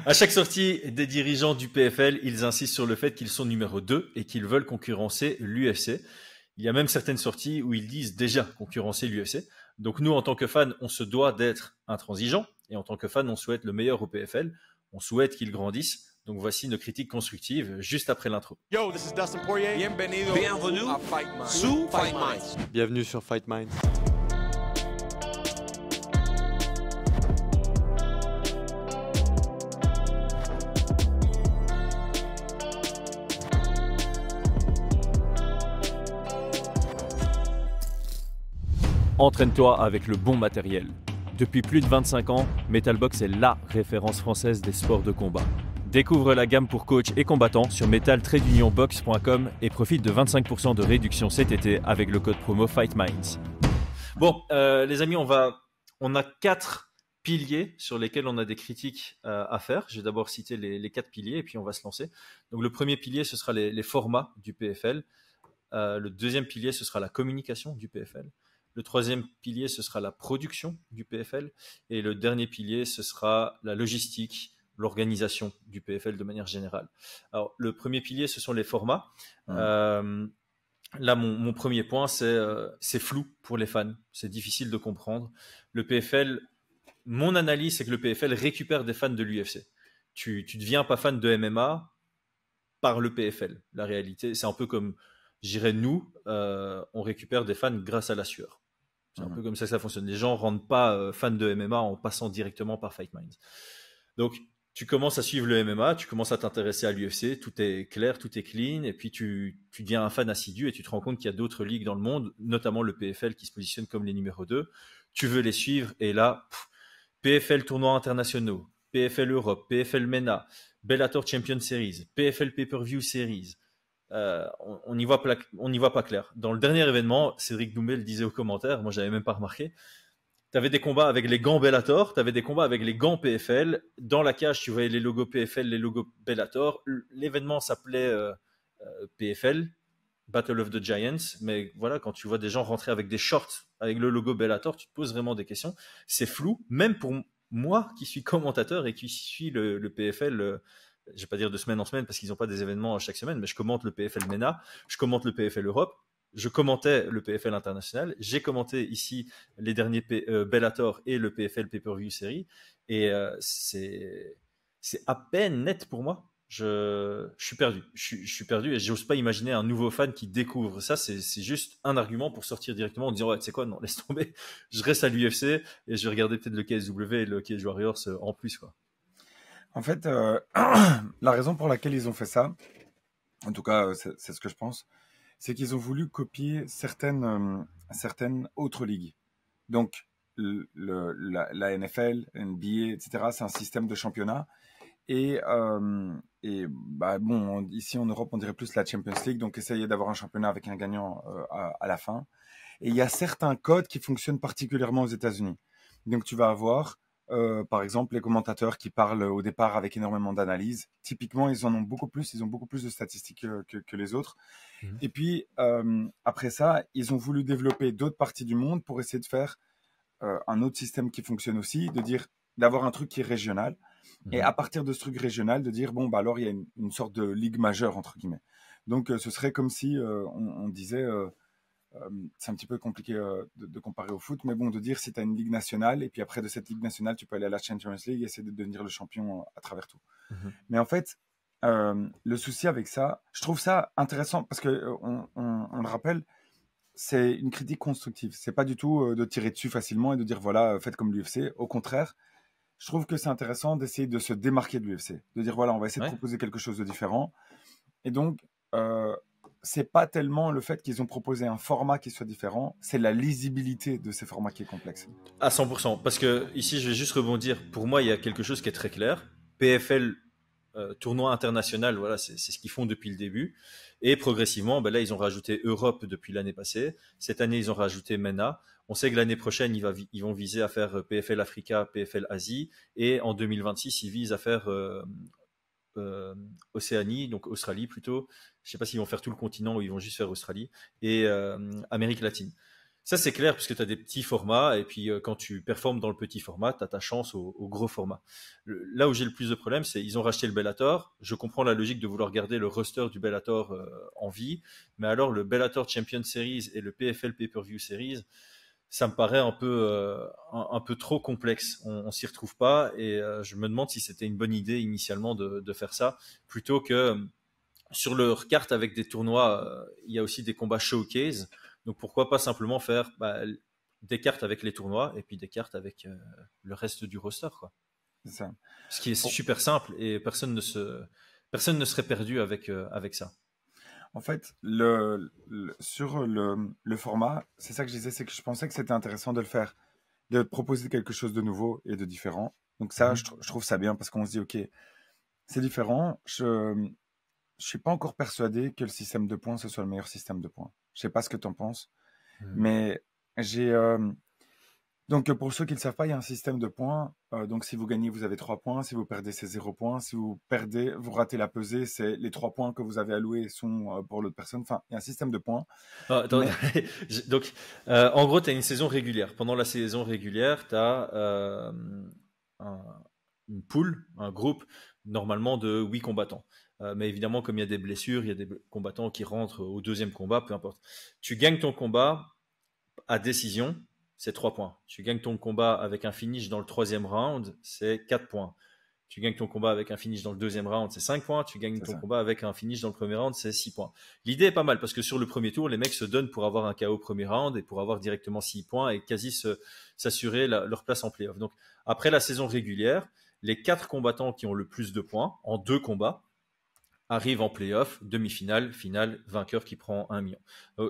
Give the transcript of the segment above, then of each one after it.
À chaque sortie des dirigeants du PFL, ils insistent sur le fait qu'ils sont numéro 2 et qu'ils veulent concurrencer l'UFC. Il y a même certaines sorties où ils disent déjà concurrencer l'UFC. Donc nous, en tant que fans, on se doit d'être intransigeants. Et en tant que fans, on souhaite le meilleur au PFL. On souhaite qu'il grandisse. Donc voici nos critiques constructives juste après l'intro. Yo, this is Dustin Poirier. Bienvenue à Fight Minds. Bienvenue sur Fight Minds. Entraîne-toi avec le bon matériel. Depuis plus de 25 ans, Metalbox est LA référence française des sports de combat. Découvre la gamme pour coach et combattants sur metal-box.com et profite de 25% de réduction cet été avec le code promo FightMinds. Bon, les amis, on a 4 piliers sur lesquels on a des critiques à faire. Je vais d'abord citer les 4 piliers et puis on va se lancer. Donc le premier pilier, ce sera les formats du PFL. Le deuxième pilier, ce sera la communication du PFL. Le troisième pilier, ce sera la production du PFL. Et le dernier pilier, ce sera la logistique, l'organisation du PFL de manière générale. Alors, le premier pilier, ce sont les formats. Là, mon premier point, c'est flou pour les fans. C'est difficile de comprendre. Le PFL, mon analyse, c'est que le PFL récupère des fans de l'UFC. Tu ne deviens pas fan de MMA par le PFL. La réalité, c'est un peu comme, je dirais, nous, on récupère des fans grâce à la sueur. C'est un peu comme ça que ça fonctionne. Les gens ne rentrent pas fans de MMA en passant directement par Fight Minds. Donc, tu commences à suivre le MMA, tu commences à t'intéresser à l'UFC, tout est clair, tout est clean, et puis tu deviens un fan assidu et tu te rends compte qu'il y a d'autres ligues dans le monde, notamment le PFL qui se positionne comme les numéros 2. Tu veux les suivre, et là, PFL tournois internationaux, PFL Europe, PFL MENA, Bellator Champion Series, PFL Pay-Per-View Series. On n'y voit pas clair. Dans le dernier événement, Cédric Doumbé le disait aux commentaires, moi j'avais même pas remarqué, tu avais des combats avec les gants Bellator, tu avais des combats avec les gants PFL. Dans la cage, tu voyais les logos PFL, les logos Bellator. L'événement s'appelait PFL, Battle of the Giants. Mais voilà, quand tu vois des gens rentrer avec des shorts avec le logo Bellator, tu te poses vraiment des questions. C'est flou, même pour moi qui suis commentateur et qui suis le PFL. Je ne vais pas dire de semaine en semaine parce qu'ils n'ont pas des événements chaque semaine, mais je commente le PFL MENA, je commente le PFL Europe. Je commentais le PFL international, j'ai commenté ici les derniers Bellator et le PFL Pay-Per-View série, et c'est à peine net pour moi. Je suis perdu. Je suis perdu et j'ose pas imaginer un nouveau fan qui découvre ça. C'est juste un argument pour sortir directement en disant ouais, tu sais quoi, non, laisse tomber. Je reste à l'UFC et je vais regarder peut-être le KSW et le Cage Warriors en plus, quoi. En fait, la raison pour laquelle ils ont fait ça, en tout cas, c'est ce que je pense, c'est qu'ils ont voulu copier certaines autres ligues. Donc, la NFL, NBA, etc., c'est un système de championnat. Et bon, ici en Europe, on dirait plus la Champions League, donc essayer d'avoir un championnat avec un gagnant à la fin. Et il y a certains codes qui fonctionnent particulièrement aux États-Unis. Donc, tu vas avoir, par exemple, les commentateurs qui parlent au départ avec énormément d'analyse. Typiquement, ils ont beaucoup plus de statistiques que les autres. Et puis, après ça, ils ont voulu développer d'autres parties du monde pour essayer de faire un autre système qui fonctionne aussi, d'avoir un truc qui est régional. Et à partir de ce truc régional, de dire, bon, bah alors, il y a une sorte de ligue majeure, entre guillemets. Donc, ce serait comme si on disait, c'est un petit peu compliqué de comparer au foot, mais bon, de dire si tu as une ligue nationale, et puis après de cette ligue nationale, tu peux aller à la Champions League et essayer de devenir le champion à travers tout. Mais en fait, le souci avec ça, je trouve ça intéressant parce que on le rappelle, c'est une critique constructive. C'est pas du tout de tirer dessus facilement et de dire voilà, faites comme l'UFC. Au contraire, je trouve que c'est intéressant d'essayer de se démarquer de l'UFC, de dire voilà, on va essayer de proposer quelque chose de différent. Et donc, c'est pas tellement le fait qu'ils ont proposé un format qui soit différent, c'est la lisibilité de ces formats qui est complexe. À 100%, parce que ici, je vais juste rebondir. Pour moi, il y a quelque chose qui est très clair. PFL, tournoi international, voilà, c'est ce qu'ils font depuis le début. Et progressivement, ben là, ils ont rajouté Europe depuis l'année passée. Cette année, ils ont rajouté MENA. On sait que l'année prochaine, ils vont viser à faire PFL Africa, PFL Asie. Et en 2026, ils visent à faire Océanie, donc Australie plutôt. Je ne sais pas s'ils vont faire tout le continent ou ils vont juste faire Australie. Et Amérique latine. Ça, c'est clair, parce que tu as des petits formats, et puis quand tu performes dans le petit format, tu as ta chance au gros format. Là où j'ai le plus de problèmes, c'est ils ont racheté le Bellator. Je comprends la logique de vouloir garder le roster du Bellator en vie, mais alors le Bellator Champion Series et le PFL Pay-Per-View Series, ça me paraît un peu trop complexe. On s'y retrouve pas, et je me demande si c'était une bonne idée initialement de faire ça, plutôt que sur leur carte avec des tournois, il y a aussi des combats showcase. Donc pourquoi pas simplement faire des cartes avec les tournois et puis des cartes avec le reste du roster, quoi. C'est ça. Ce qui est super simple, et personne ne serait perdu avec ça. En fait, sur le format, c'est ça que je disais, c'est que je pensais que c'était intéressant de le faire, de proposer quelque chose de nouveau et de différent. Donc ça, je trouve ça bien, parce qu'on se dit, ok, c'est différent. Je suis pas encore persuadé que le système de points, ce soit le meilleur système de points. Je sais pas ce que tu en penses, mais j'ai... Donc, pour ceux qui ne le savent pas, il y a un système de points. Donc, si vous gagnez, vous avez 3 points. Si vous perdez, c'est 0 points. Si vous perdez, vous ratez la pesée, c'est les 3 points que vous avez alloués sont pour l'autre personne. Enfin, il y a un système de points. Attends, donc, en gros, tu as une saison régulière. Pendant la saison régulière, tu as une poule, un groupe, normalement de 8 combattants. Mais évidemment, comme il y a des blessures, il y a des combattants qui rentrent au deuxième combat, peu importe. Tu gagnes ton combat à décision, c'est 3 points. Tu gagnes ton combat avec un finish dans le 3e round, c'est 4 points. Tu gagnes ton combat avec un finish dans le 2e round, c'est 5 points. Tu gagnes ton combat avec un finish dans le 1er round, c'est 6 points. L'idée est pas mal, parce que sur le premier tour, les mecs se donnent pour avoir un KO premier round et pour avoir directement 6 points et quasi s'assurer leur place en playoff. Donc, après la saison régulière, les 4 combattants qui ont le plus de points en 2 combats arrivent en playoff, demi-finale, finale, vainqueur qui prend 1 million.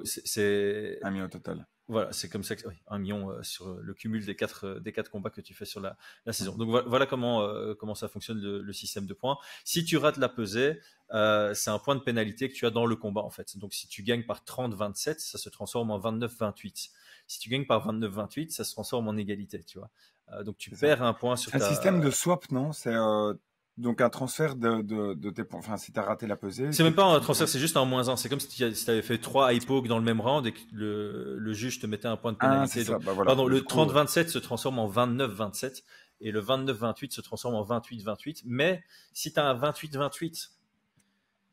C'est 1 million au total. Voilà, c'est comme ça que 1 million sur le cumul des 4 combats que tu fais sur la saison. Donc voilà comment ça fonctionne le système de points. Si tu rates la pesée, c'est un point de pénalité que tu as dans le combat, en fait. Donc si tu gagnes par 30-27, ça se transforme en 29-28. Si tu gagnes par 29-28, ça se transforme en égalité, tu vois. Donc tu perds un point sur un système de swap, non? C'est donc un transfert de tes points. Enfin, si tu as raté la pesée. C'est même pas un transfert, c'est juste un -1. C'est comme si tu avais fait 3 high poke dans le même round et que le juge te mettait un point de pénalité. Donc, voilà. pardon, le 30-27 se transforme en 29-27 et le 29-28 se transforme en 28-28. Mais si tu as un 28-28,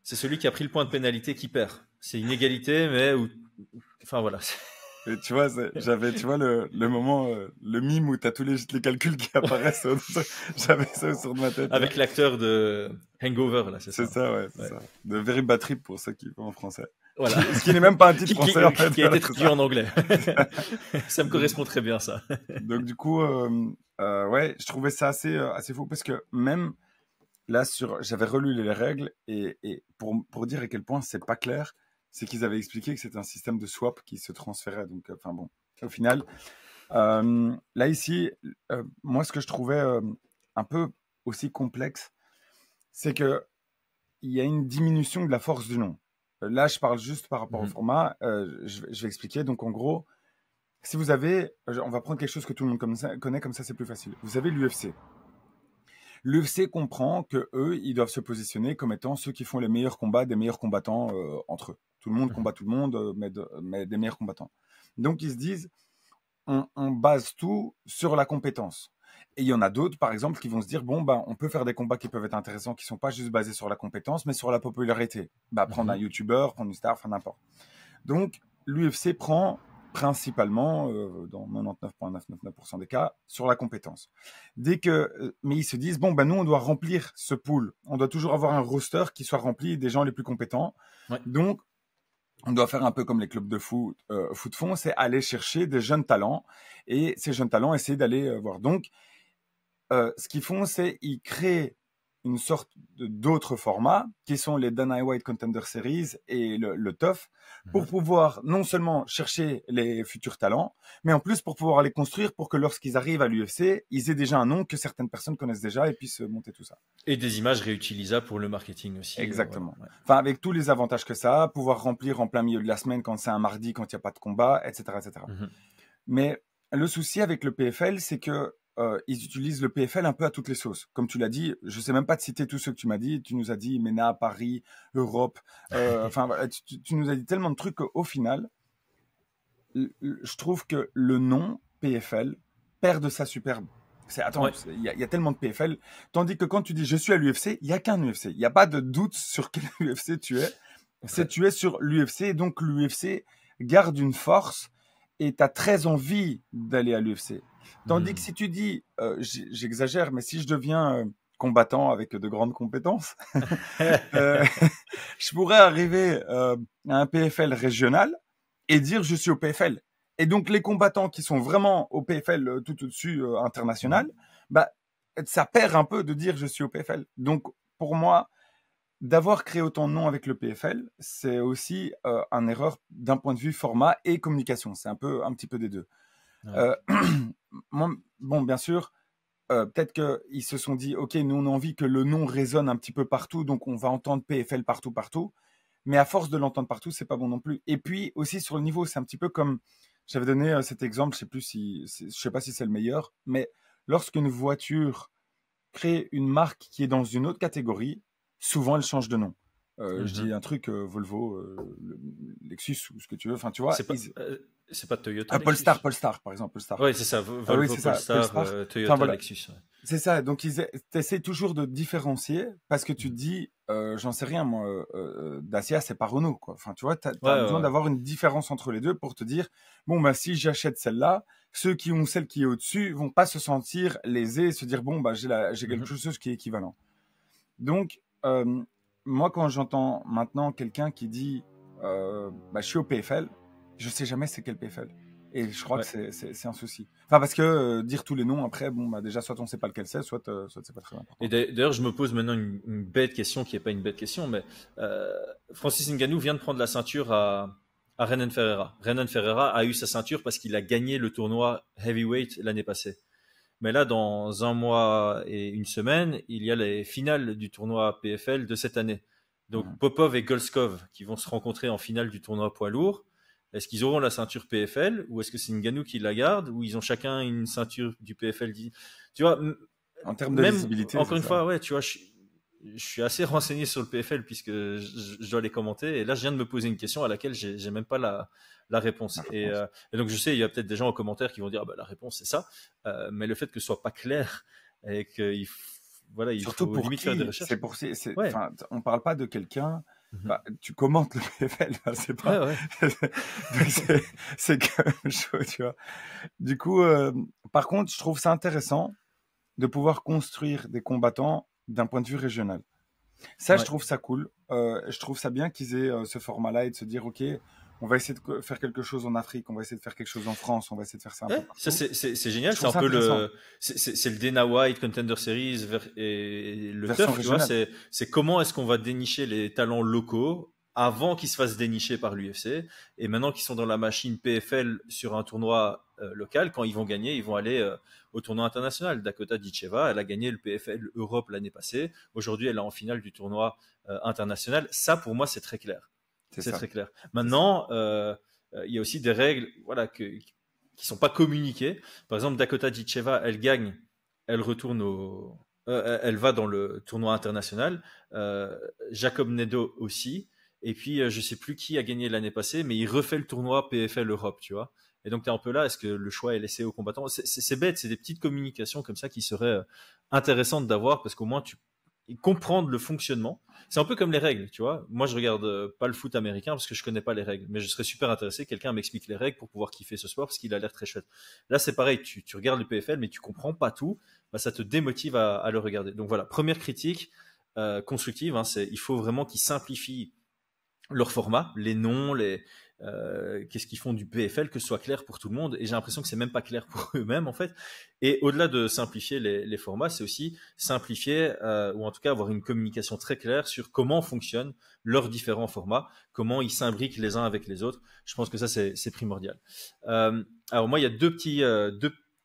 c'est celui qui a pris le point de pénalité qui perd. C'est une égalité, mais enfin voilà. Et tu vois, j'avais, tu vois, le moment, le mime où tu as tous les calculs qui apparaissent. J'avais ça sur ma tête. Avec l'acteur de Hangover, là, c'est ça. C'est ça, ouais, c'est ça. De Very Bad Trip pour ceux qui vont en français. Voilà. Ce qui n'est même pas un titre français, en fait. Qui a été traduit en anglais. Ça me correspond très bien, ça. Donc, du coup, ouais, je trouvais ça assez fou, parce que même là, j'avais relu les règles et pour dire à quel point c'est pas clair, c'est qu'ils avaient expliqué que c'était un système de swap qui se transférait. Donc, enfin bon, au final, là ici, moi, ce que je trouvais un peu aussi complexe, c'est que il y a une diminution de la force du nom. Là, je parle juste par rapport au format. Je vais expliquer. Donc, en gros, si vous avez, on va prendre quelque chose que tout le monde connaît, comme ça, c'est plus facile. Vous avez l'UFC. L'UFC comprend que eux, ils doivent se positionner comme étant ceux qui font les meilleurs combats des meilleurs combattants entre eux. Tout le monde combat tout le monde, mais des meilleurs combattants. Donc, ils se disent, on base tout sur la compétence. Et il y en a d'autres, par exemple, qui vont se dire, bon, on peut faire des combats qui peuvent être intéressants, qui ne sont pas juste basés sur la compétence, mais sur la popularité. Prendre un YouTuber, prendre une star, enfin n'importe. Donc, l'UFC prend principalement, dans 99,999% des cas, sur la compétence. Mais ils se disent, bon, nous, on doit remplir ce pool. On doit toujours avoir un roster qui soit rempli des gens les plus compétents. Ouais. Donc, on doit faire un peu comme les clubs de foot font, c'est aller chercher des jeunes talents. Et ces jeunes talents, essayer d'aller voir. Donc, ce qu'ils font, c'est ils créent une sorte d'autres formats qui sont les Dana White Contender Series et le TUF pour pouvoir non seulement chercher les futurs talents, mais en plus pour pouvoir les construire pour que lorsqu'ils arrivent à l'UFC, ils aient déjà un nom que certaines personnes connaissent déjà et puissent monter tout ça. Et des images réutilisables pour le marketing aussi. Exactement. Ouais. Enfin, avec tous les avantages que ça a, pouvoir remplir en plein milieu de la semaine quand c'est un mardi, quand il n'y a pas de combat, etc. etc. Mais le souci avec le PFL, c'est que ils utilisent le PFL un peu à toutes les sauces. Comme tu l'as dit, je sais même pas te citer tous ceux que tu m'as dit. Tu nous as dit MENA, Paris, Europe. Enfin, tu nous as dit tellement de trucs qu'au final, je trouve que le nom PFL perd de sa superbe. Attends, il y a tellement de PFL. Tandis que quand tu dis je suis à l'UFC, il n'y a qu'un UFC. Il n'y a pas de doute sur quel UFC tu es. Tu es sur l'UFC. Et donc l'UFC garde une force et tu as très envie d'aller à l'UFC. Tandis que si tu dis, j'exagère, mais si je deviens combattant avec de grandes compétences, je pourrais arriver à un PFL régional et dire je suis au PFL. Et donc, les combattants qui sont vraiment au PFL tout au-dessus international, bah, ça perd un peu de dire je suis au PFL. Donc, pour moi, d'avoir créé autant de noms avec le PFL, c'est aussi une erreur d'un point de vue format et communication. C'est un petit peu des deux. Ouais. Bon, bien sûr, peut-être qu'ils se sont dit, OK, nous, on a envie que le nom résonne un petit peu partout, donc on va entendre PFL partout. Mais à force de l'entendre partout, c'est pas bon non plus. Et puis, aussi, sur le niveau, c'est un petit peu comme... J'avais donné cet exemple, je sais pas si c'est le meilleur, mais lorsqu'une voiture crée une marque qui est dans une autre catégorie, souvent elle change de nom. Je dis un truc, Volvo, Lexus ou ce que tu veux, enfin tu vois. C'est pas Toyota. Polestar, par exemple. Polestar. Oui, c'est ça. Volvo, c'est Polestar, Toyota, voilà. Lexus. Ouais. C'est ça. Donc, tu essaies toujours de différencier parce que tu te dis, j'en sais rien, moi, Dacia, c'est pas Renault, quoi. Enfin, tu vois, tu as besoin d'avoir une différence entre les deux pour te dire, bon, bah, si j'achète celle-là, ceux qui ont celle qui est au-dessus vont pas se sentir lésés et se dire, bon, bah, j'ai quelque chose qui est équivalent. Donc, moi, quand j'entends maintenant quelqu'un qui dit, bah, je suis au PFL, je sais jamais c'est quel PFL. Et je crois que c'est un souci. Enfin, parce que dire tous les noms, après, bon, bah, déjà, soit on sait pas lequel c'est, soit c'est pas très important. Et d'ailleurs, je me pose maintenant une bête question qui est pas une bête question, mais Francis Ngannou vient de prendre la ceinture à Renan Ferreira. Renan Ferreira a eu sa ceinture parce qu'il a gagné le tournoi Heavyweight l'année passée. Mais là, dans 1 mois et 1 semaine, il y a les finales du tournoi PFL de cette année. Donc, Popov et Golskov qui vont se rencontrer en finale du tournoi poids lourd. Est-ce qu'ils auront la ceinture PFL ou est-ce que c'est Ngannou qui la garde ou ils ont chacun une ceinture du PFL? Tu vois, en termes de visibilité, encore une fois, ouais, tu vois, je suis assez renseigné sur le PFL puisque je dois les commenter. Et là, je viens de me poser une question à laquelle j'ai même pas la réponse. Et donc, je sais, il y a peut-être des gens en commentaire qui vont dire, la réponse c'est ça. Mais le fait que ce soit pas clair et qu'il surtout faut limite faire des recherches. On parle pas de quelqu'un. Bah, tu commentes le PFL, c'est pas. c'est quand même chaud, tu vois. Du coup, par contre, je trouve ça intéressant de pouvoir construire des combattants d'un point de vue régional. Ça, je trouve ça cool. Je trouve ça bien qu'ils aient ce format-là et de se dire, OK, on va essayer de faire quelque chose en Afrique, on va essayer de faire quelque chose en France, on va essayer de faire ça un peu partout. Ça, c'est génial. C'est un peu c'est le Dana White Contender Series et le turf, tu vois. C'est comment est-ce qu'on va dénicher les talents locaux avant qu'ils se fassent dénicher par l'UFC et maintenant qu'ils sont dans la machine PFL sur un tournoi local, quand ils vont gagner, ils vont aller au tournoi international. Dakota Ditcheva, elle a gagné le PFL Europe l'année passée. Aujourd'hui, elle est en finale du tournoi international. Ça, pour moi, c'est très clair. C'est très clair. Maintenant, il y a aussi des règles qui sont pas communiquées. Par exemple, Dakota Ditcheva, elle gagne, elle retourne elle va dans le tournoi international. Jacob Nedo aussi. Et puis, je sais plus qui a gagné l'année passée, mais il refait le tournoi PFL Europe, tu vois. Et donc, tu es un peu là, est-ce que le choix est laissé aux combattants? C'est bête, c'est des petites communications comme ça qui seraient intéressantes d'avoir parce qu'au moins, comprendre le fonctionnement. C'est un peu comme les règles, tu vois. Moi, je regarde pas le foot américain parce que je connais pas les règles, mais je serais super intéressé que quelqu'un m'explique les règles pour pouvoir kiffer ce sport parce qu'il a l'air très chouette. Là, c'est pareil, tu regardes le PFL, mais tu comprends pas tout, ça te démotive à le regarder. Donc voilà, première critique constructive, il faut vraiment qu'ils simplifient leur format, les noms, qu'est-ce qu'ils font du PFL, que ce soit clair pour tout le monde. Et j'ai l'impression que c'est même pas clair pour eux-mêmes en fait. Et au-delà de simplifier les formats, c'est aussi simplifier ou en tout cas avoir une communication très claire sur comment fonctionnent leurs différents formats, comment ils s'imbriquent les uns avec les autres. Je pense que ça c'est primordial. Alors moi il y a deux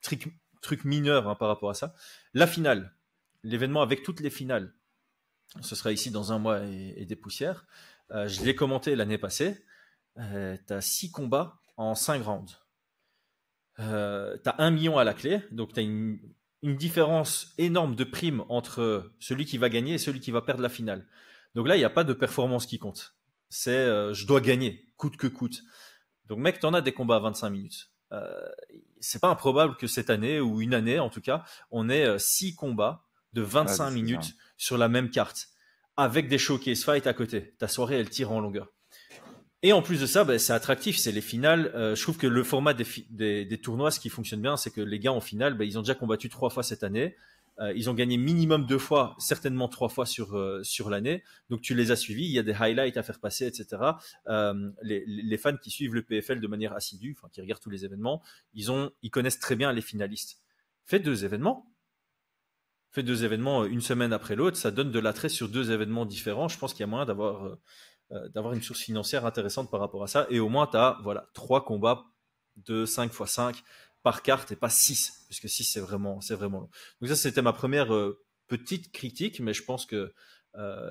trucs mineurs par rapport à ça. La finale, l'événement avec toutes les finales, ce sera ici dans 1 mois et des poussières. Je l'ai commenté l'année passée. Tu as 6 combats en 5 rounds. Tu as 1 million à la clé. Donc, tu as une différence énorme de primes entre celui qui va gagner et celui qui va perdre la finale. Donc là, il n'y a pas de performance qui compte. C'est je dois gagner, coûte que coûte. Donc, mec, t'en as des combats à 25 minutes. C'est pas improbable que cette année, ou une année en tout cas, on ait 6 combats de 25 minutes sur la même carte, avec des showcase fights à côté. Ta soirée, elle tire en longueur. Et en plus de ça, c'est attractif, c'est les finales. Je trouve que le format des tournois, ce qui fonctionne bien, c'est que les gars en finale, ils ont déjà combattu 3 fois cette année. Ils ont gagné minimum 2 fois, certainement 3 fois sur l'année. Donc tu les as suivis, il y a des highlights à faire passer, etc. Les fans qui suivent le PFL de manière assidue, enfin qui regardent tous les événements, ils connaissent très bien les finalistes. Faites 2 événements. Faites 2 événements une semaine après l'autre, ça donne de l'attrait sur 2 événements différents. Je pense qu'il y a moyen d'avoir une source financière intéressante par rapport à ça. Et au moins, tu as 3 combats de 5 x 5 par carte et pas 6, puisque 6, c'est vraiment long. Donc ça, c'était ma première petite critique, mais je pense que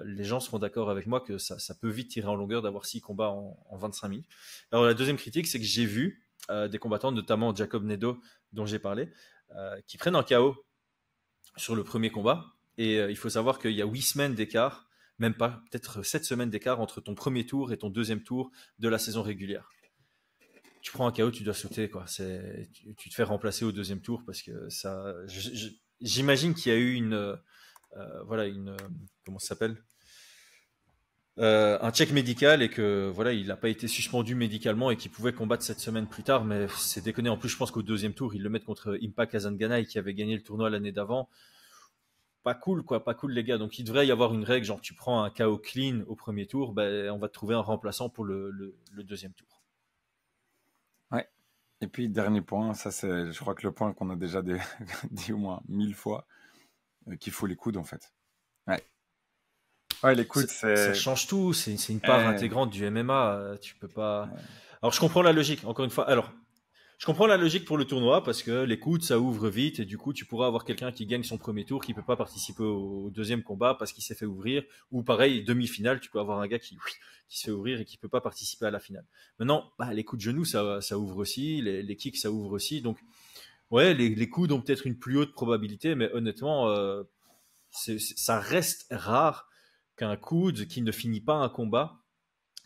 les gens seront d'accord avec moi que ça peut vite tirer en longueur d'avoir 6 combats en 25 minutes. Alors la deuxième critique, c'est que j'ai vu des combattants, notamment Jacob Nedo, dont j'ai parlé, qui prennent un KO sur le premier combat. Et il faut savoir qu'il y a 8 semaines d'écart, même pas, peut-être 7 semaines d'écart entre ton premier tour et ton deuxième tour de la saison régulière. Tu prends un KO, tu dois sauter, quoi. Tu te fais remplacer au deuxième tour parce que ça. J'imagine qu'il y a eu comment ça s'appelle, un check médical et que il n'a pas été suspendu médicalement et qu'il pouvait combattre 7 semaines plus tard. Mais c'est déconné. En plus, je pense qu'au deuxième tour, ils le mettent contre Impa Kazanganay qui avait gagné le tournoi l'année d'avant. Pas cool, quoi, pas cool, les gars. Donc, il devrait y avoir une règle, genre, tu prends un KO clean au premier tour, on va te trouver un remplaçant pour le deuxième tour. Ouais. Et puis, dernier point, ça, je crois que le point qu'on a déjà dit au moins 1000 fois, qu'il faut les coudes, en fait. Ouais, les coudes, ça change tout. C'est une part intégrante du MMA. Tu peux pas. Ouais. Alors, je comprends la logique, encore une fois. Alors, je comprends la logique pour le tournoi parce que les coudes, ça ouvre vite et du coup, tu pourras avoir quelqu'un qui gagne son premier tour qui peut pas participer au deuxième combat parce qu'il s'est fait ouvrir. Ou pareil, demi-finale, tu peux avoir un gars qui se fait ouvrir et qui peut pas participer à la finale. Maintenant, les coups de genoux, ça ouvre aussi. Les kicks, ça ouvre aussi. Donc, ouais, les coudes ont peut-être une plus haute probabilité, mais honnêtement, ça reste rare qu'un coude qui ne finit pas un combat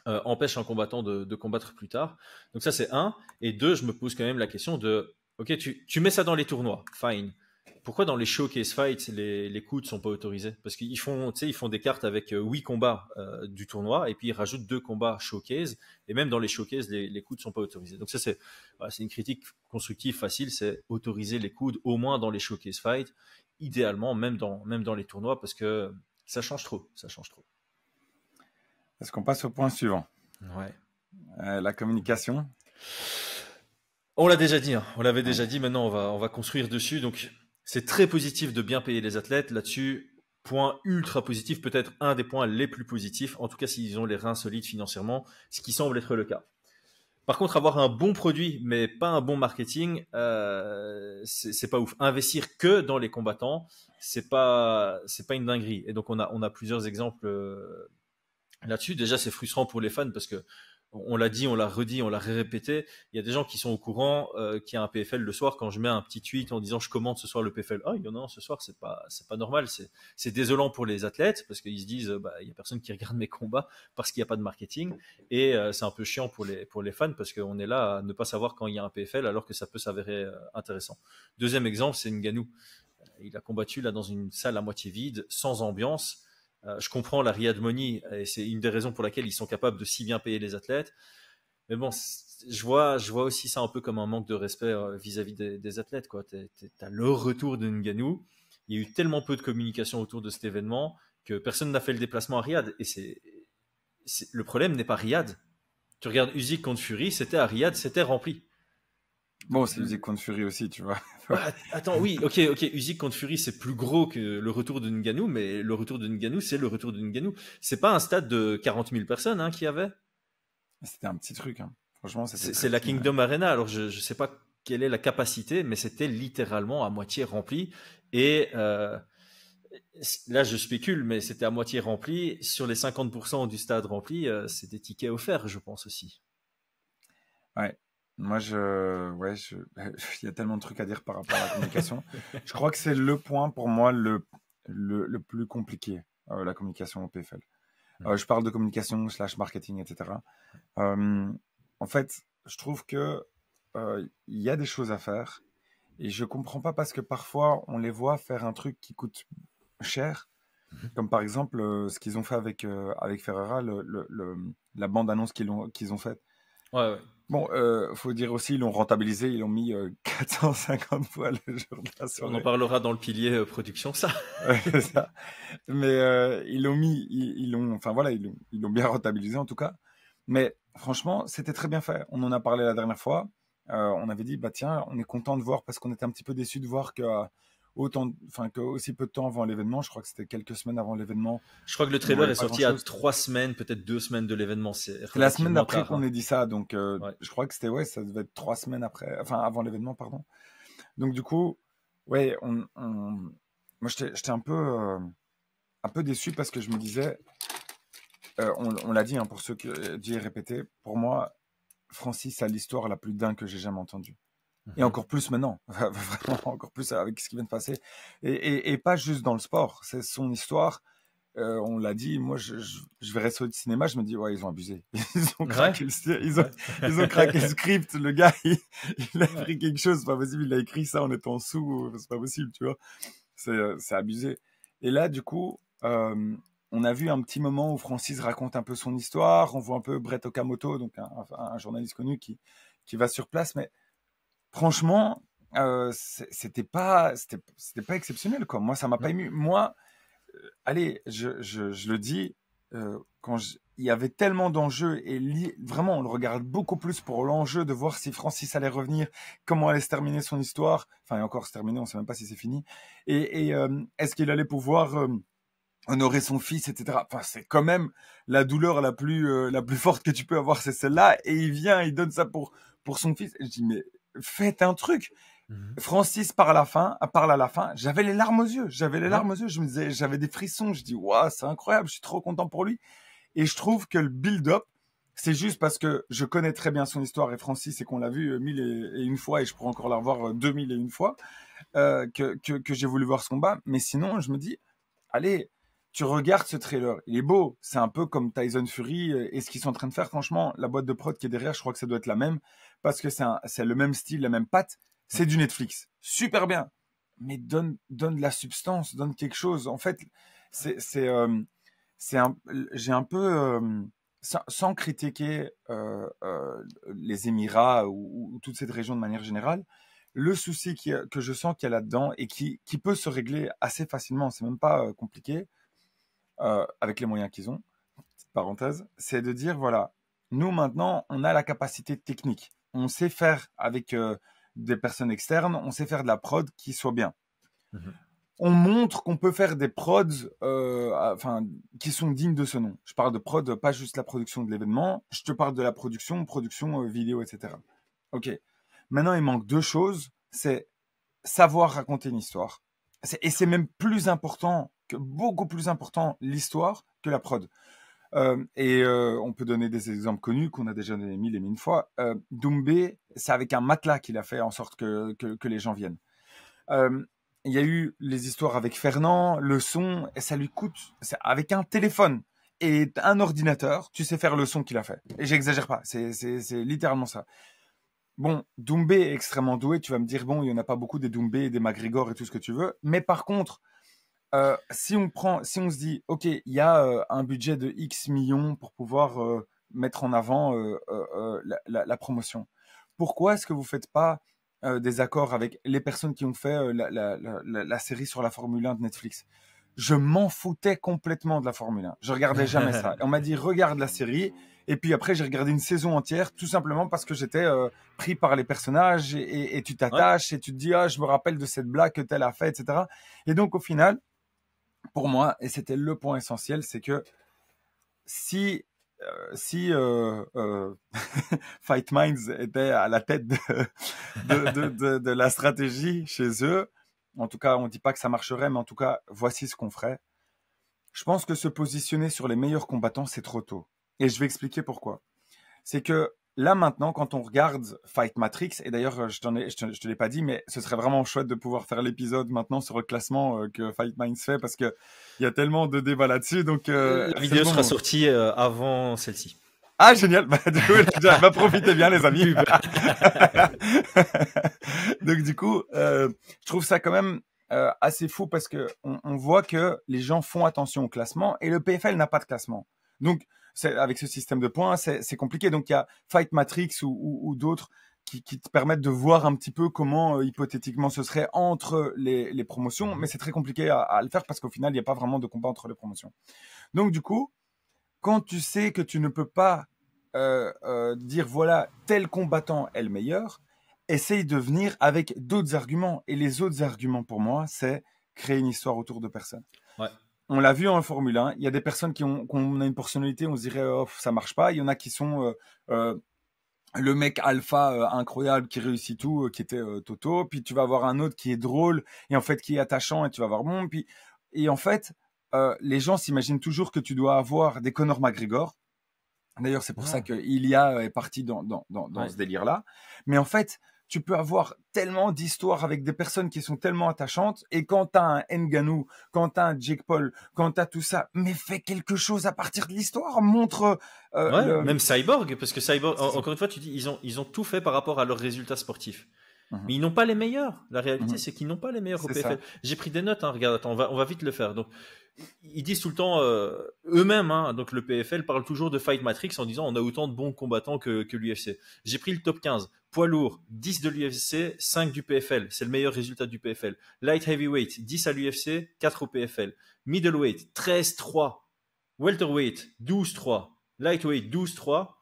empêche un combattant de combattre plus tard. Donc ça, c'est 1. Et 2, je me pose quand même la question de, ok, tu mets ça dans les tournois, fine. Pourquoi dans les showcase fights, les coudes ne sont pas autorisés? Parce qu'ils font des cartes avec 8 combats du tournoi et puis ils rajoutent 2 combats showcase. Et même dans les showcases, les coudes ne sont pas autorisés. Donc ça, c'est une critique constructive facile, c'est autoriser les coudes au moins dans les showcase fights, idéalement même dans les tournois parce que ça change trop. Est-ce qu'on passe au point suivant? Ouais. La communication. On l'a déjà dit, on l'avait déjà dit, maintenant on va construire dessus. Donc c'est très positif de bien payer les athlètes. Là-dessus, point ultra positif, peut-être un des points les plus positifs, en tout cas s'ils ont les reins solides financièrement, ce qui semble être le cas. Par contre, avoir un bon produit, mais pas un bon marketing, c'est pas ouf. Investir que dans les combattants, c'est pas une dinguerie. Et donc on a plusieurs exemples là-dessus. Déjà, c'est frustrant pour les fans parce que on l'a dit, on l'a redit, on l'a répété. Il y a des gens qui sont au courant qu'il y a un PFL le soir. Quand je mets un petit tweet en disant je commande ce soir le PFL, il y en a un ce soir, c'est pas normal. C'est désolant pour les athlètes parce qu'ils se disent il y a personne qui regarde mes combats parce qu'il n'y a pas de marketing et c'est un peu chiant pour les fans parce qu'on est là à ne pas savoir quand il y a un PFL alors que ça peut s'avérer intéressant. Deuxième exemple, c'est Ngannou. Il a combattu là dans une salle à moitié vide, sans ambiance. Je comprends la Riyad Money et c'est une des raisons pour laquelle ils sont capables de si bien payer les athlètes. Mais bon, je vois aussi ça un peu comme un manque de respect vis-à-vis des athlètes, quoi. T'as le retour de Ngannou. Il y a eu tellement peu de communication autour de cet événement que personne n'a fait le déplacement à Riyad. Et le problème n'est pas Riyad. Tu regardes Usyk contre Fury, c'était à Riyad, c'était rempli. Bon, c'est Usyk contre Fury aussi, tu vois. Attends, oui, ok, Usyk contre Fury, c'est plus gros que le retour de Ngannou, mais le retour de Ngannou, c'est le retour de Ngannou. C'est pas un stade de 40 000 personnes qu'il y avait. C'était un petit truc, Franchement, c'est la Kingdom Arena, alors je sais pas quelle est la capacité, mais c'était littéralement à moitié rempli. Et là, je spécule, mais c'était à moitié rempli. Sur les 50% du stade rempli, c'est des tickets offerts, je pense aussi. Ouais. Moi, il y a tellement de trucs à dire par rapport à la communication. Je crois que c'est le point pour moi le plus compliqué, la communication au PFL. Je parle de communication / marketing, etc. En fait, je trouve que il y a des choses à faire. Et je comprends pas parce que parfois, on les voit faire un truc qui coûte cher. Comme par exemple, ce qu'ils ont fait avec Ferrara, la bande-annonce qu'ils ont faite. Ouais. Bon, faut dire aussi, ils l'ont rentabilisé, ils l'ont mis 450 fois le jour de la soirée. On en parlera dans le pilier production, ça. Ouais, c'est ça. Mais ils l'ont mis, enfin voilà, ils l'ont bien rentabilisé en tout cas. Mais franchement, c'était très bien fait. On en a parlé la dernière fois. On avait dit, bah tiens, on est content de voir parce qu'on était un petit peu déçus de voir que aussi peu de temps avant l'événement, je crois que c'était quelques semaines avant l'événement. Je crois que le trailer est sorti à 3 semaines, peut-être 2 semaines de l'événement. C'est la semaine d'après tard, qu'on ait dit ça, donc ouais. je crois que c'était ça devait être 3 semaines après, enfin avant l'événement, pardon. Donc du coup, ouais, moi j'étais un peu déçu parce que je me disais, on l'a dit pour ceux qui dit et répété, pour moi, Francis a l'histoire la plus dingue que j'ai jamais entendue. Et encore plus maintenant, vraiment encore plus avec ce qui vient de passer. Et pas juste dans le sport, c'est son histoire. On l'a dit, moi je verrais ça au cinéma, je me dis, ouais, ils ont abusé. Ils ont craqué, ils ont craqué le script. Le gars, il a pris quelque chose, c'est pas possible, il a écrit ça en étant sous, c'est pas possible, tu vois. C'est abusé. Et là, du coup, on a vu un petit moment où Francis raconte un peu son histoire, on voit un peu Brett Okamoto, donc un journaliste connu qui va sur place, mais franchement, c'était pas exceptionnel, quoi. Moi, ça m'a pas ému. Moi, allez, je le dis, il y avait tellement d'enjeux et vraiment, on le regarde beaucoup plus pour l'enjeu de voir si Francis allait revenir, comment allait se terminer son histoire. Enfin, et encore se terminer, on sait même pas si c'est fini. Et est-ce qu'il allait pouvoir honorer son fils, etc. Enfin, c'est quand même la douleur la plus forte que tu peux avoir, c'est celle-là. Et il donne ça pour son fils. Et je dis, mais faites un truc. Francis parle à la fin. J'avais les larmes aux yeux. Je me disais, j'avais des frissons. Je dis, waouh, c'est incroyable. Je suis trop content pour lui. Et je trouve que le build-up, c'est juste parce que je connais très bien son histoire et Francis et qu'on l'a vu 1001 fois et je pourrais encore la revoir 2001 fois, que j'ai voulu voir ce combat. Mais sinon, je me dis, allez, tu regardes ce trailer. Il est beau. C'est un peu comme Tyson Fury et ce qu'ils sont en train de faire. Franchement, la boîte de prod qui est derrière, je crois que ça doit être la même parce que c'est le même style, la même patte. C'est du Netflix. Super bien. Mais donne de la substance, donne quelque chose. En fait, j'ai un peu, sans critiquer les Émirats ou toute cette région de manière générale, le souci que je sens qu'il y a là-dedans et qui peut se régler assez facilement, c'est même pas compliqué, avec les moyens qu'ils ont, petite parenthèse, c'est de dire, voilà, nous maintenant, on a la capacité technique. On sait faire avec des personnes externes, on sait faire de la prod qui soit bien. On montre qu'on peut faire des prods qui sont dignes de ce nom. Je parle de prod, pas juste la production de l'événement, je te parle de la production vidéo, etc. Ok. Maintenant, il manque 2 choses, c'est savoir raconter une histoire. Et c'est même beaucoup plus important l'histoire que la prod. On peut donner des exemples connus qu'on a déjà donné 1000 et 1000 fois. Doumbé, c'est avec un matelas qu'il a fait en sorte que les gens viennent. Il y a eu les histoires avec Fernand, le son, et ça lui coûte, avec un téléphone et un ordinateur, tu sais faire le son qu'il a fait. Et j'exagère pas, c'est littéralement ça. Bon, Doumbé est extrêmement doué, tu vas me dire, bon, il n'y en a pas beaucoup des Doumbé, des McGregor et tout ce que tu veux, mais par contre, si on se dit, ok, il y a un budget de X millions pour pouvoir mettre en avant la promotion, pourquoi est-ce que vous ne faites pas des accords avec les personnes qui ont fait la série sur la Formule 1 de Netflix? Je m'en foutais complètement de la Formule 1. Je regardais jamais ça. Et on m'a dit, regarde la série. Et puis après, j'ai regardé une saison entière, tout simplement parce que j'étais pris par les personnages et tu t'attaches et tu te dis, ah, je me rappelle de cette blague que telle a fait, etc. Et donc, au final, pour moi, et c'était le point essentiel, c'est que si Fight Minds était à la tête de la stratégie chez eux, en tout cas, on ne dit pas que ça marcherait, mais en tout cas, voici ce qu'on ferait. Je pense que se positionner sur les meilleurs combattants, c'est trop tôt. Et je vais expliquer pourquoi. C'est que là, maintenant, quand on regarde Fight Matrix, et d'ailleurs, je te l'ai pas dit, mais ce serait vraiment chouette de pouvoir faire l'épisode maintenant sur le classement que Fight Minds fait, parce qu'il y a tellement de débats là-dessus. Donc, la vidéo sera sortie avant celle-ci. Ah, génial. Bah, du coup, bah, profitez bien, les amis. Donc, du coup, je trouve ça quand même assez fou parce que on voit que les gens font attention au classement et le PFL n'a pas de classement. Donc, avec ce système de points, c'est compliqué. Donc, il y a Fight Matrix ou d'autres qui te permettent de voir un petit peu comment hypothétiquement ce serait entre les promotions, mais c'est très compliqué à le faire parce qu'au final, il n'y a pas vraiment de combat entre les promotions. Donc, du coup, quand tu sais que tu ne peux pas dire voilà, tel combattant est le meilleur, essaye de venir avec d'autres arguments. Et les autres arguments pour moi, c'est créer une histoire autour de personnes. Ouais. On l'a vu en Formule 1, il y a des personnes qui ont une personnalité, on se dirait oh, ça marche pas. Il y en a qui sont le mec alpha incroyable qui réussit tout, qui était Toto. Puis tu vas avoir un autre qui est drôle et en fait qui est attachant et tu vas voir bon. Puis et en fait les gens s'imaginent toujours que tu dois avoir des Conor McGregor. D'ailleurs, c'est pour ça que Ilia est parti dans ce délire-là. Mais en fait, tu peux avoir tellement d'histoires avec des personnes qui sont tellement attachantes. Et quand t'as un Ngannou, quand t'as un Jake Paul, quand t'as tout ça, mais fais quelque chose à partir de l'histoire. Montre. Même Cyborg, parce que Cyborg, encore une fois, tu dis, ils ont tout fait par rapport à leurs résultats sportifs. Mais ils n'ont pas les meilleurs. La réalité, c'est qu'ils n'ont pas les meilleurs au PFL. J'ai pris des notes. Regarde, attends, on va vite le faire. Donc, ils disent tout le temps eux-mêmes. Donc, le PFL parle toujours de Fight Matrix en disant on a autant de bons combattants que l'UFC. J'ai pris le top 15. Poids lourd, 10 de l'UFC, 5 du PFL. C'est le meilleur résultat du PFL. Light Heavyweight, 10 à l'UFC, 4 au PFL. Middleweight, 13-3. Welterweight, 12-3. Lightweight, 12-3.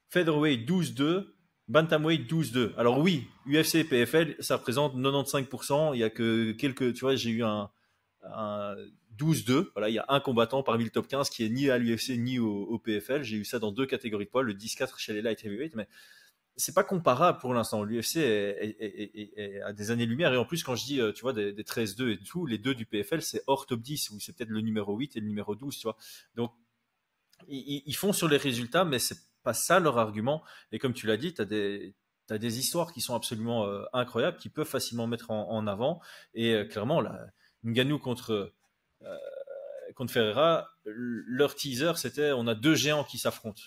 Featherweight, 12-2. Bantamweight 12-2. Alors oui, UFC et PFL, ça représente 95%. Il y a que quelques, tu vois, j'ai eu un 12-2. Voilà, il y a un combattant parmi le top 15 qui est ni à l'UFC ni au PFL. J'ai eu ça dans 2 catégories de poids, le 10-4 chez les light heavyweight, mais c'est pas comparable pour l'instant. L'UFC est à des années-lumière. Et en plus, quand je dis, tu vois, des 13-2 et tout, les deux du PFL, c'est hors top 10, ou c'est peut-être le numéro 8 et le numéro 12, tu vois. Donc, ils font sur les résultats, mais c'est pas ça leur argument. Et comme tu l'as dit, t'as des histoires qui sont absolument incroyables, qui peuvent facilement mettre en avant. Et clairement, là, Ngannou contre Ferreira, leur teaser, c'était on a deux géants qui s'affrontent.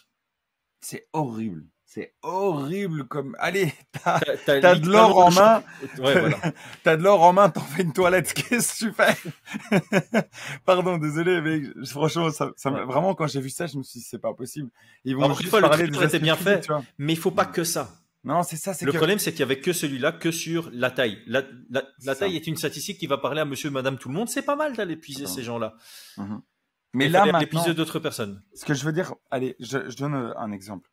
C'est horrible. C'est horrible comme. Allez, t'as de l'or en main. Ouais, voilà. T'as de l'or en main, t'en fais une toilette. Qu'est-ce que tu fais? Pardon, désolé, mais franchement, vraiment, quand j'ai vu ça, je me suis dit, c'est pas possible. Ils vont juste parler le truc était bien fait, mais il faut pas que ça. Non, c'est ça. Le problème, c'est qu'il y avait que celui-là, que sur la taille. La taille est une statistique qui va parler à monsieur, madame, tout le monde. C'est pas mal d'aller puiser ces gens-là. Mais là, maintenant, l'épisode d'autres personnes. Ce que je veux dire, allez, je donne un exemple.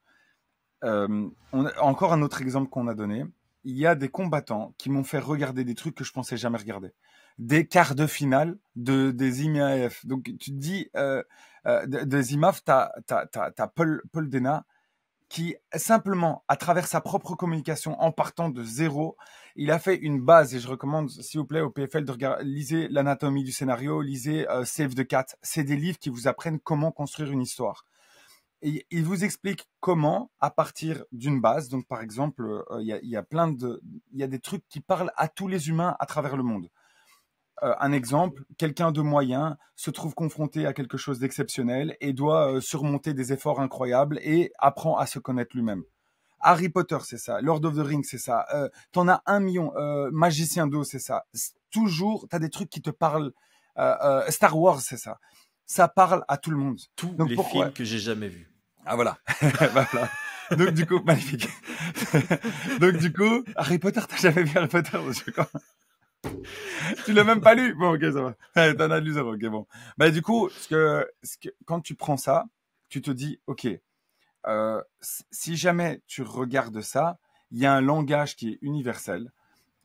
Encore un autre exemple qu'on a donné. Il y a des combattants qui m'ont fait regarder des trucs que je pensais jamais regarder. Des quarts de finale des IMAF. Donc tu te dis des IMAF, t'as Paul Dena qui simplement, à travers sa propre communication, en partant de zéro, il a fait une base. Et je recommande, s'il vous plaît, au PFL de regarder, lisez l'anatomie du scénario, lisez Save the Cat. C'est des livres qui vous apprennent comment construire une histoire. Et il vous explique comment, à partir d'une base, donc par exemple, il y a des trucs qui parlent à tous les humains à travers le monde. Un exemple, quelqu'un de moyen se trouve confronté à quelque chose d'exceptionnel et doit surmonter des efforts incroyables et apprend à se connaître lui-même. Harry Potter, c'est ça. Lord of the Rings, c'est ça. T'en as 1 million. Magicien d'eau, c'est ça. Toujours, t'as des trucs qui te parlent. Star Wars, c'est ça. Ça parle à tout le monde. Donc, les films que j'ai jamais vus. Ah voilà. Voilà. Donc du coup, magnifique. Donc du coup, Harry Potter, t'as jamais vu Harry Potter, je crois. Tu l'as même pas lu. Bon, ok, ça va. T'en as lu zéro. Ok, bon. Bah du coup, quand tu prends ça, tu te dis, ok, si jamais tu regardes ça, il y a un langage qui est universel.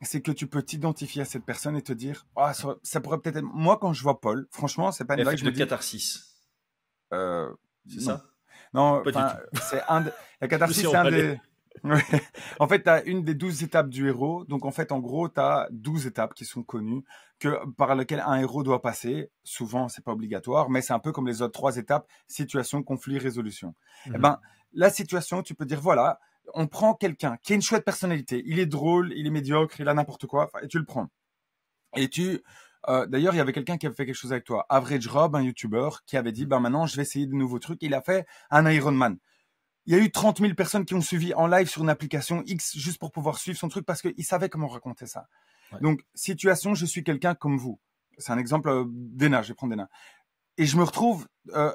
C'est que tu peux t'identifier à cette personne et te dire, ah, ça pourrait peut-être être. Moi, quand je vois Paul, franchement, c'est pas une blague. Je me dis catharsis. C'est ça. Non, c'est la catharsis, c'est un des. En fait, tu as une des 12 étapes du héros. Donc, en fait, en gros, tu as 12 étapes qui sont connues par lesquelles un héros doit passer. Souvent, c'est pas obligatoire, mais c'est un peu comme les autres 3 étapes, situation, conflit, résolution. Eh ben, la situation, tu peux dire, voilà, on prend quelqu'un qui a une chouette personnalité. Il est drôle, il est médiocre, il a n'importe quoi, et tu le prends. Et d'ailleurs, il y avait quelqu'un qui avait fait quelque chose avec toi. Average Rob, un YouTuber, qui avait dit, ben maintenant, je vais essayer de nouveaux trucs. Il a fait un Ironman. Il y a eu 30 000 personnes qui ont suivi en live sur une application X juste pour pouvoir suivre son truc parce qu'ils savaient comment raconter ça. Ouais. Donc, situation, je suis quelqu'un comme vous. C'est un exemple d'ENA, je vais prendre d'ENA. Et je me retrouve,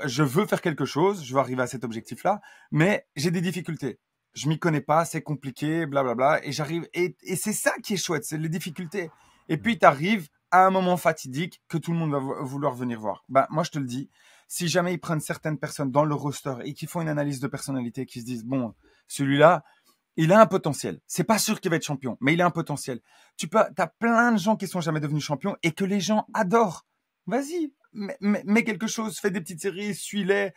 je veux faire quelque chose, je veux arriver à cet objectif-là, mais j'ai des difficultés. Je m'y connais pas, c'est compliqué, blablabla, et j'arrive, et c'est ça qui est chouette, c'est les difficultés. Et puis, tu arrives à un moment fatidique que tout le monde va vouloir venir voir. Ben, moi, je te le dis, si jamais ils prennent certaines personnes dans le roster et qu'ils font une analyse de personnalité, qui se disent, bon, celui-là, il a un potentiel. C'est pas sûr qu'il va être champion, mais il a un potentiel. T'as plein de gens qui sont jamais devenus champions et que les gens adorent. Vas-y, mets quelque chose, fais des petites séries, suis-les,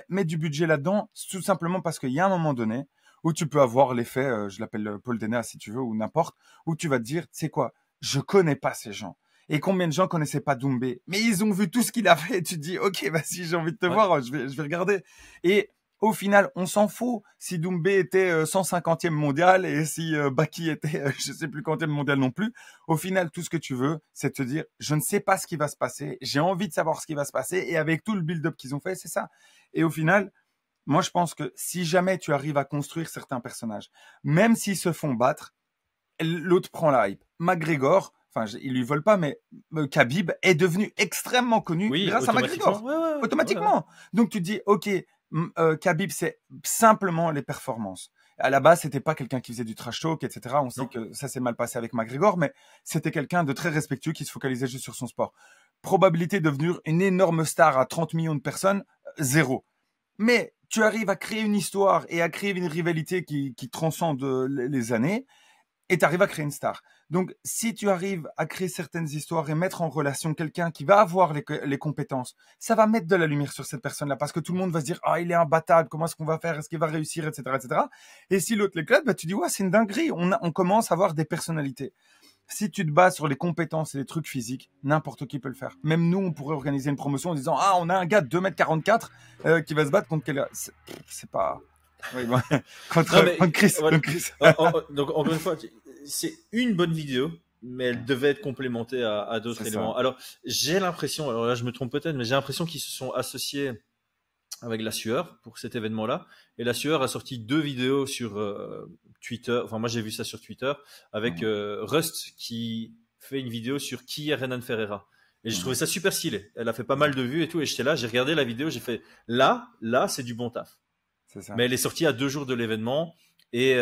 mets du budget là-dedans, tout simplement parce qu'il y a un moment donné où tu peux avoir l'effet, je l'appelle Paul Dena si tu veux, ou n'importe, où tu vas te dire, tu sais quoi, je connais pas ces gens. Et combien de gens connaissaient pas Doumbé, mais ils ont vu tout ce qu'il a fait et tu te dis, ok, vas-y, j'ai envie de te voir, je vais regarder. Et au final, on s'en fout si Doumbé était 150e mondial et si Baki était je sais plus quantième mondial non plus. Au final, tout ce que tu veux, c'est te dire, je ne sais pas ce qui va se passer, j'ai envie de savoir ce qui va se passer et avec tout le build-up qu'ils ont fait, c'est ça. Et au final, moi, je pense que si jamais tu arrives à construire certains personnages, même s'ils se font battre, l'autre prend la hype. McGregor, enfin, ils lui volent pas, mais Khabib est devenu extrêmement connu grâce à McGregor. Automatiquement. Ouais. Donc, tu te dis, ok, Khabib, c'est simplement les performances. À la base, c'était pas quelqu'un qui faisait du trash talk, etc. On sait que ça s'est mal passé avec McGregor, mais c'était quelqu'un de très respectueux qui se focalisait juste sur son sport. Probabilité de devenir une énorme star à 30 millions de personnes, 0. Mais tu arrives à créer une histoire et à créer une rivalité qui transcende les années et tu arrives à créer une star. Donc, si tu arrives à créer certaines histoires et mettre en relation quelqu'un qui va avoir les compétences, ça va mettre de la lumière sur cette personne-là parce que tout le monde va se dire « Ah, il est imbattable, comment est-ce qu'on va faire? Est-ce qu'il va réussir? » etc., etc. Et si l'autre l'éclate, bah, tu dis « Ouais, c'est une dinguerie. » On commence à avoir des personnalités. Si tu te bases sur les compétences et les trucs physiques, n'importe qui peut le faire. Même nous, on pourrait organiser une promotion en disant « Ah, on a un gars de 2,44 m qui va se battre contre quel... » C'est pas... Oui, bon. contre Chris. Voilà. Donc, encore une fois, c'est une bonne vidéo, mais elle devait être complémentée à d'autres éléments. Alors, j'ai l'impression, alors là, je me trompe peut-être, mais j'ai l'impression qu'ils se sont associés avec La Sueur pour cet événement-là. Et La Sueur a sorti 2 vidéos sur Twitter. Enfin, moi, j'ai vu ça sur Twitter avec Rust qui fait une vidéo sur qui est Renan Ferreira. Et j'ai trouvé ça super stylé. Elle a fait pas mal de vues et tout. Et j'étais là, j'ai regardé la vidéo, j'ai fait là, c'est du bon taf. C'est ça. Mais elle est sortie à 2 jours de l'événement et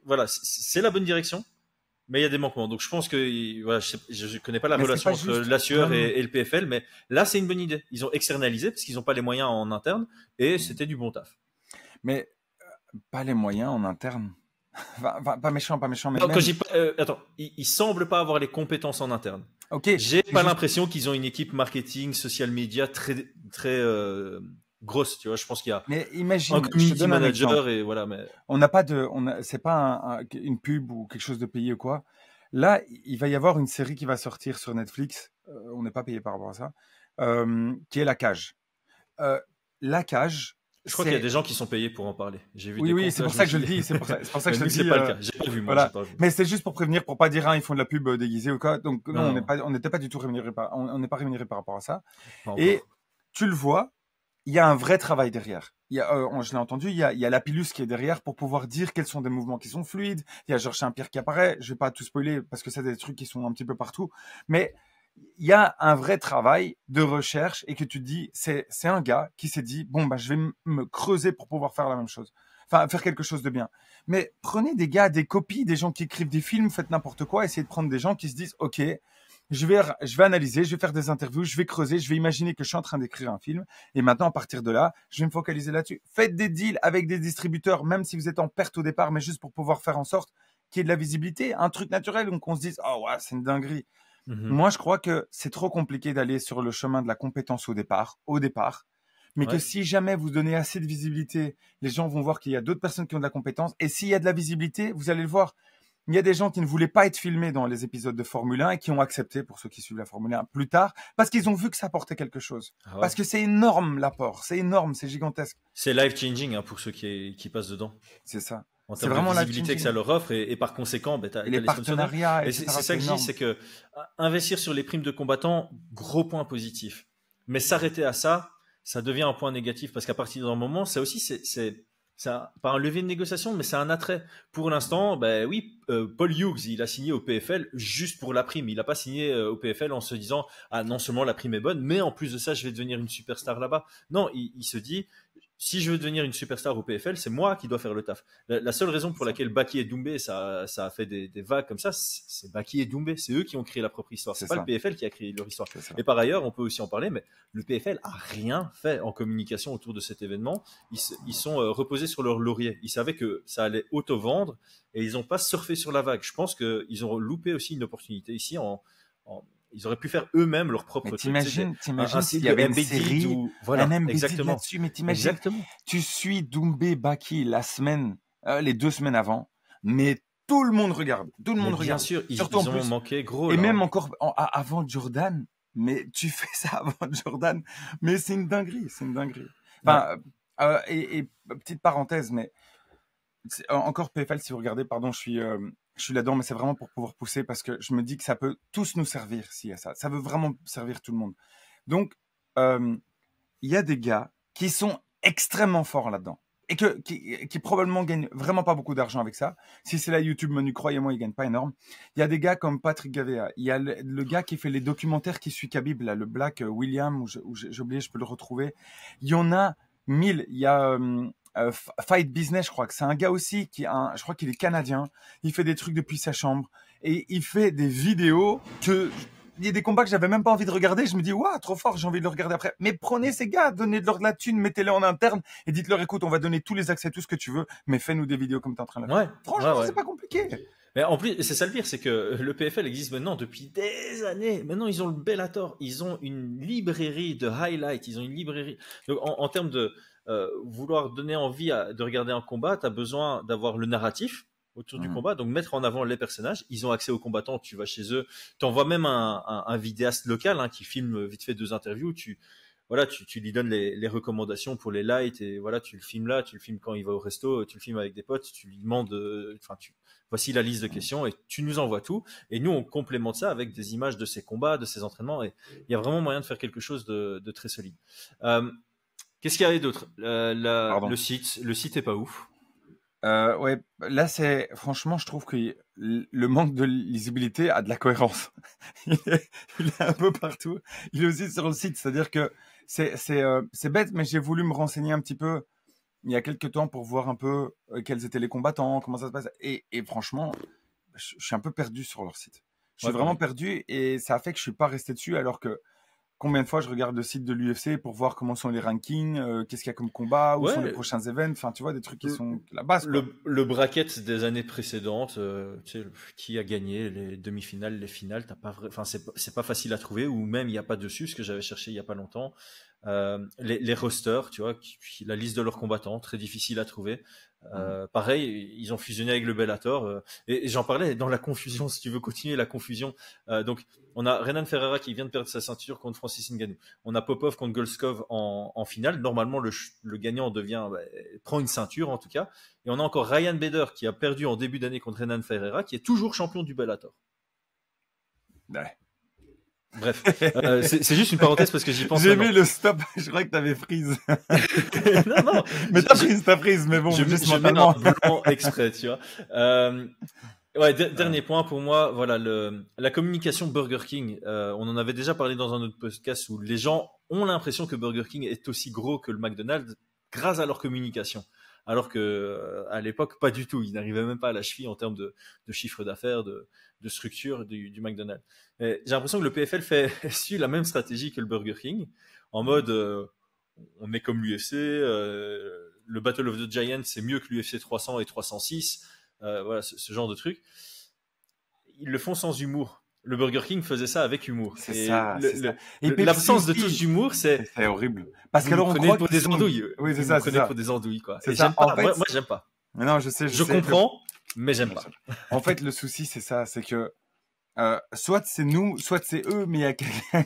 voilà, c'est la bonne direction, mais il y a des manquements. Donc je pense que voilà, je connais pas la relation entre La Sueur et le PFL, mais là c'est une bonne idée. Ils ont externalisé parce qu'ils n'ont pas les moyens en interne et c'était du bon taf. Mais pas les moyens en interne. Pas méchant, mais non, même... attends, ils semblent pas avoir les compétences en interne. Ok. J'ai pas l'impression qu'ils ont une équipe marketing, social media très grosse, tu vois. Je pense qu'il y a un community manager et voilà. Mais on n'a pas c'est pas une pub ou quelque chose de payé ou quoi. Là, il va y avoir une série qui va sortir sur Netflix. On n'est pas payé par rapport à ça, qui est La Cage. La Cage. Je crois qu'il y a des gens qui sont payés pour en parler. J'ai vu. Oui, c'est pour ça que je le dis. C'est pour ça que je le dis. C'est pas le cas. J'ai pas vu moi. Voilà. Mais c'est juste pour prévenir, pour pas dire ils font de la pub déguisée ou quoi. Donc non, on n'était pas du tout rémunéré on n'est pas rémunéré par rapport à ça. Et tu le vois. Il y a un vrai travail derrière. Je l'ai entendu, il y a Lapillus qui est derrière pour pouvoir dire quels sont des mouvements qui sont fluides. Il y a Georges Saint-Pierre qui apparaît. Je vais pas tout spoiler parce que c'est des trucs qui sont un petit peu partout. Mais il y a un vrai travail de recherche et que tu te dis, c'est un gars qui s'est dit, bon, bah, je vais me creuser pour pouvoir faire la même chose. Enfin, faire quelque chose de bien. Mais prenez des gars, des copies, des gens qui écrivent des films, faites n'importe quoi, essayez de prendre des gens qui se disent, OK, je vais analyser, je vais faire des interviews, je vais creuser, je vais imaginer que je suis en train d'écrire un film. Et maintenant, à partir de là, je vais me focaliser là-dessus. Faites des deals avec des distributeurs, même si vous êtes en perte au départ, mais juste pour pouvoir faire en sorte qu'il y ait de la visibilité, un truc naturel, donc on se dise, oh ouais, c'est une dinguerie. Moi, je crois que c'est trop compliqué d'aller sur le chemin de la compétence au départ. Mais que si jamais vous donnez assez de visibilité, les gens vont voir qu'il y a d'autres personnes qui ont de la compétence. Et s'il y a de la visibilité, vous allez le voir. Il y a des gens qui ne voulaient pas être filmés dans les épisodes de Formule 1 et qui ont accepté, pour ceux qui suivent la Formule 1 plus tard, parce qu'ils ont vu que ça apportait quelque chose. Parce que c'est énorme l'apport, c'est énorme, c'est gigantesque. C'est life-changing pour ceux qui passent dedans. C'est ça. C'est vraiment la visibilité que ça leur offre et par conséquent, les partenariats. Et c'est ça que je dis, c'est que investir sur les primes de combattants, gros point positif. Mais s'arrêter à ça, ça devient un point négatif parce qu'à partir d'un moment, ça aussi, pas un levier de négociation, mais c'est un attrait. Pour l'instant, ben oui, Paul Hughes, il a signé au PFL juste pour la prime. Il n'a pas signé au PFL en se disant ah non seulement la prime est bonne, mais en plus de ça, je vais devenir une superstar là-bas. Non, il se dit si je veux devenir une superstar au PFL, c'est moi qui dois faire le taf. La seule raison pour laquelle Baki et Doumbé, ça a fait des vagues comme ça, c'est Baki et Doumbé. C'est eux qui ont créé la propre histoire. C'est pas le PFL qui a créé leur histoire. Et par ailleurs, on peut aussi en parler, mais le PFL a rien fait en communication autour de cet événement. Ils sont reposés sur leur laurier. Ils savaient que ça allait auto-vendre et ils n'ont pas surfé sur la vague. Je pense qu'ils ont loupé aussi une opportunité ici ils auraient pu faire eux-mêmes leur propre truc. T'imagines s'il y avait une série, voilà, un MBD exactement. là-dessus, mais t'imagines, tu suis Doumbé, Baki les 2 semaines avant, mais tout le monde regarde, regarde. Bien sûr, surtout ils ont manqué gros. Et là. même encore avant Jordan, mais tu fais ça avant Jordan, mais c'est une dinguerie. Enfin, et petite parenthèse, mais encore PFL, si vous regardez, pardon, je suis là-dedans, mais c'est vraiment pour pouvoir pousser parce que je me dis que ça peut tous nous servir s'il y a ça. Ça veut vraiment servir tout le monde. Donc, il y a des gars qui sont extrêmement forts là-dedans et qui probablement gagnent vraiment pas beaucoup d'argent avec ça. Si c'est la YouTube Menu, croyez-moi, ils gagnent pas énorme. Il y a des gars comme Patrick Gavea. Il y a le gars qui fait les documentaires qui suit Khabib, là, le Black William, j'ai oublié, je peux le retrouver. Il y en a 1000. Il y a Fight Business, je crois que c'est un gars aussi je crois qu'il est canadien. Il fait des trucs depuis sa chambre et il fait des vidéos il y a des combats que j'avais même pas envie de regarder. Je me dis, waouh, trop fort, j'ai envie de le regarder après. Mais prenez ces gars, donnez-leur de la thune, mettez-les en interne et dites-leur, écoute, on va donner tous les accès, tout ce que tu veux, mais fais-nous des vidéos comme tu es en train de le faire. Franchement, c'est pas compliqué. Mais en plus, c'est ça le pire, c'est que le PFL existe maintenant depuis des années. Maintenant, ils ont le Bellator, ils ont une librairie de highlights, ils ont une librairie. Donc, en termes de vouloir donner envie de regarder un combat, tu as besoin d'avoir le narratif autour du combat, donc mettre en avant les personnages. Ils ont accès aux combattants, tu vas chez eux, tu envoies même un vidéaste local qui filme vite fait 2 interviews, tu lui donnes les recommandations pour les lights et voilà, tu le filmes là, tu le filmes quand il va au resto, tu le filmes avec des potes, tu lui demandes, voici la liste de questions et tu nous envoies tout. Et nous, on complémente ça avec des images de ses combats, de ses entraînements et il y a vraiment moyen de faire quelque chose de très solide. Qu'est-ce qu'il y avait d'autre? Le site est pas ouf. Ouais, là franchement, je trouve que le manque de lisibilité a de la cohérence. il est un peu partout. Il est aussi sur le site, c'est-à-dire que c'est bête, mais j'ai voulu me renseigner un petit peu il y a quelques temps pour voir un peu quels étaient les combattants, comment ça se passe. Et franchement, je suis un peu perdu sur leur site. Je suis vraiment perdu et ça a fait que je suis pas resté dessus alors que combien de fois je regarde le site de l'UFC pour voir comment sont les rankings, qu'est-ce qu'il y a comme combat, où sont les prochains événements, enfin tu vois des trucs qui sont la base. Le bracket des années précédentes, tu sais, qui a gagné les demi-finales, les finales, c'est pas facile à trouver ou même il n'y a pas dessus, ce que j'avais cherché il y a pas longtemps. Les rosters, tu vois, la liste de leurs combattants, très difficile à trouver. Pareil, ils ont fusionné avec le Bellator et j'en parlais dans la confusion, si tu veux continuer la confusion. Donc, on a Renan Ferreira qui vient de perdre sa ceinture contre Francis Ngannou. On a Popov contre Golskov en finale. Normalement, le gagnant prend une ceinture en tout cas. Et on a encore Ryan Bader qui a perdu en début d'année contre Renan Ferreira, qui est toujours champion du Bellator. Ouais. Bref, c'est juste une parenthèse parce que j'y pense. J'ai mis le stop, je crois que t'avais prise. non, mais t'as prise, mais bon, je mets un blanc exprès, tu vois. Dernier point pour moi, voilà, la communication Burger King. On en avait déjà parlé dans un autre podcast où les gens ont l'impression que Burger King est aussi gros que le McDonald's grâce à leur communication. Alors que à l'époque, pas du tout. Ils n'arrivaient même pas à la cheville en termes de chiffre d'affaires, de structure du McDonald's. J'ai l'impression que le PFL suit la même stratégie que le Burger King, en mode on est comme l'UFC, le Battle of the Giants c'est mieux que l'UFC 300 et 306, voilà ce genre de truc. Ils le font sans humour. Le Burger King faisait ça avec humour. C'est ça. Et l'absence de tout humour, c'est horrible. Parce que là, on croit pour des andouilles. Oui, c'est ça. Pour des andouilles, quoi. C'est ça. Moi, j'aime pas. Mais non, je sais. Je comprends, mais j'aime pas. En fait, le souci, c'est ça, c'est que soit c'est nous, soit c'est eux, mais il y a quelqu'un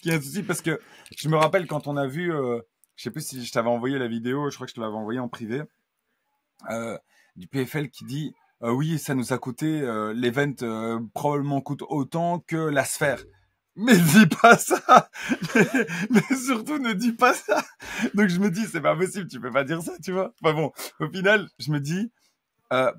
qui a un souci parce que je me rappelle quand on a vu, je sais plus si je t'avais envoyé la vidéo, je crois que je te l'avais envoyé en privé, du PFL qui dit oui, ça nous a coûté, l'event probablement coûte autant que la sphère. mais dis pas ça. Mais surtout, ne dis pas ça. Donc, je me dis, c'est pas possible, tu peux pas dire ça, tu vois. Enfin bon, au final, je me dis,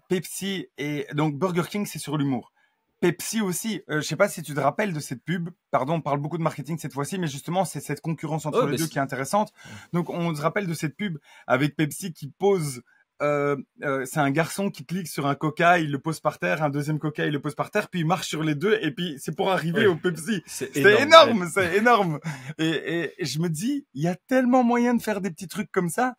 Pepsi et donc Burger King, c'est sur l'humour. Pepsi aussi, je sais pas si tu te rappelles de cette pub. Pardon, on parle beaucoup de marketing cette fois-ci, mais justement, c'est cette concurrence entre les deux qui est intéressante. Donc, on se rappelle de cette pub avec Pepsi qui pose. C'est un garçon qui clique sur un Coca, il le pose par terre, un deuxième Coca, il le pose par terre, puis il marche sur les deux, et puis c'est pour arriver au Pepsi. C'est énorme, c'est énorme. Et je me dis, il y a tellement moyen de faire des petits trucs comme ça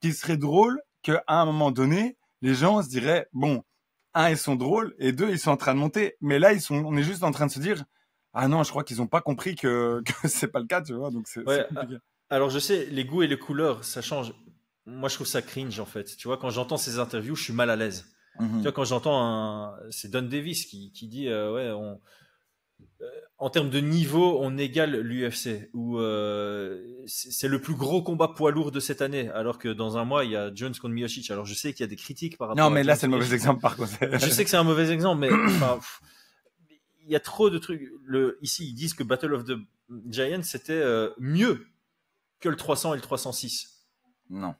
qui seraient drôles qu'à un moment donné, les gens se diraient, bon, un, ils sont drôles, et deux, ils sont en train de monter. Mais là, on est juste en train de se dire, ah non, je crois qu'ils ont pas compris que c'est pas le cas, tu vois, donc c'est compliqué. Alors, je sais, les goûts et les couleurs, ça change. Moi, je trouve ça cringe, en fait. Tu vois, quand j'entends ces interviews, je suis mal à l'aise. Tu vois, quand j'entends c'est Don Davis qui dit, ouais, en termes de niveau, on égale l'UFC, ou c'est le plus gros combat poids lourd de cette année, alors que dans un mois, il y a Jones contre Miocic. Alors, je sais qu'il y a des critiques par rapport Non, mais là, c'est le mauvais exemple, par contre. Je sais que c'est un mauvais exemple, mais il y a trop de trucs. Ici, ils disent que Battle of the Giants, c'était mieux que le 300 et le 306. Non.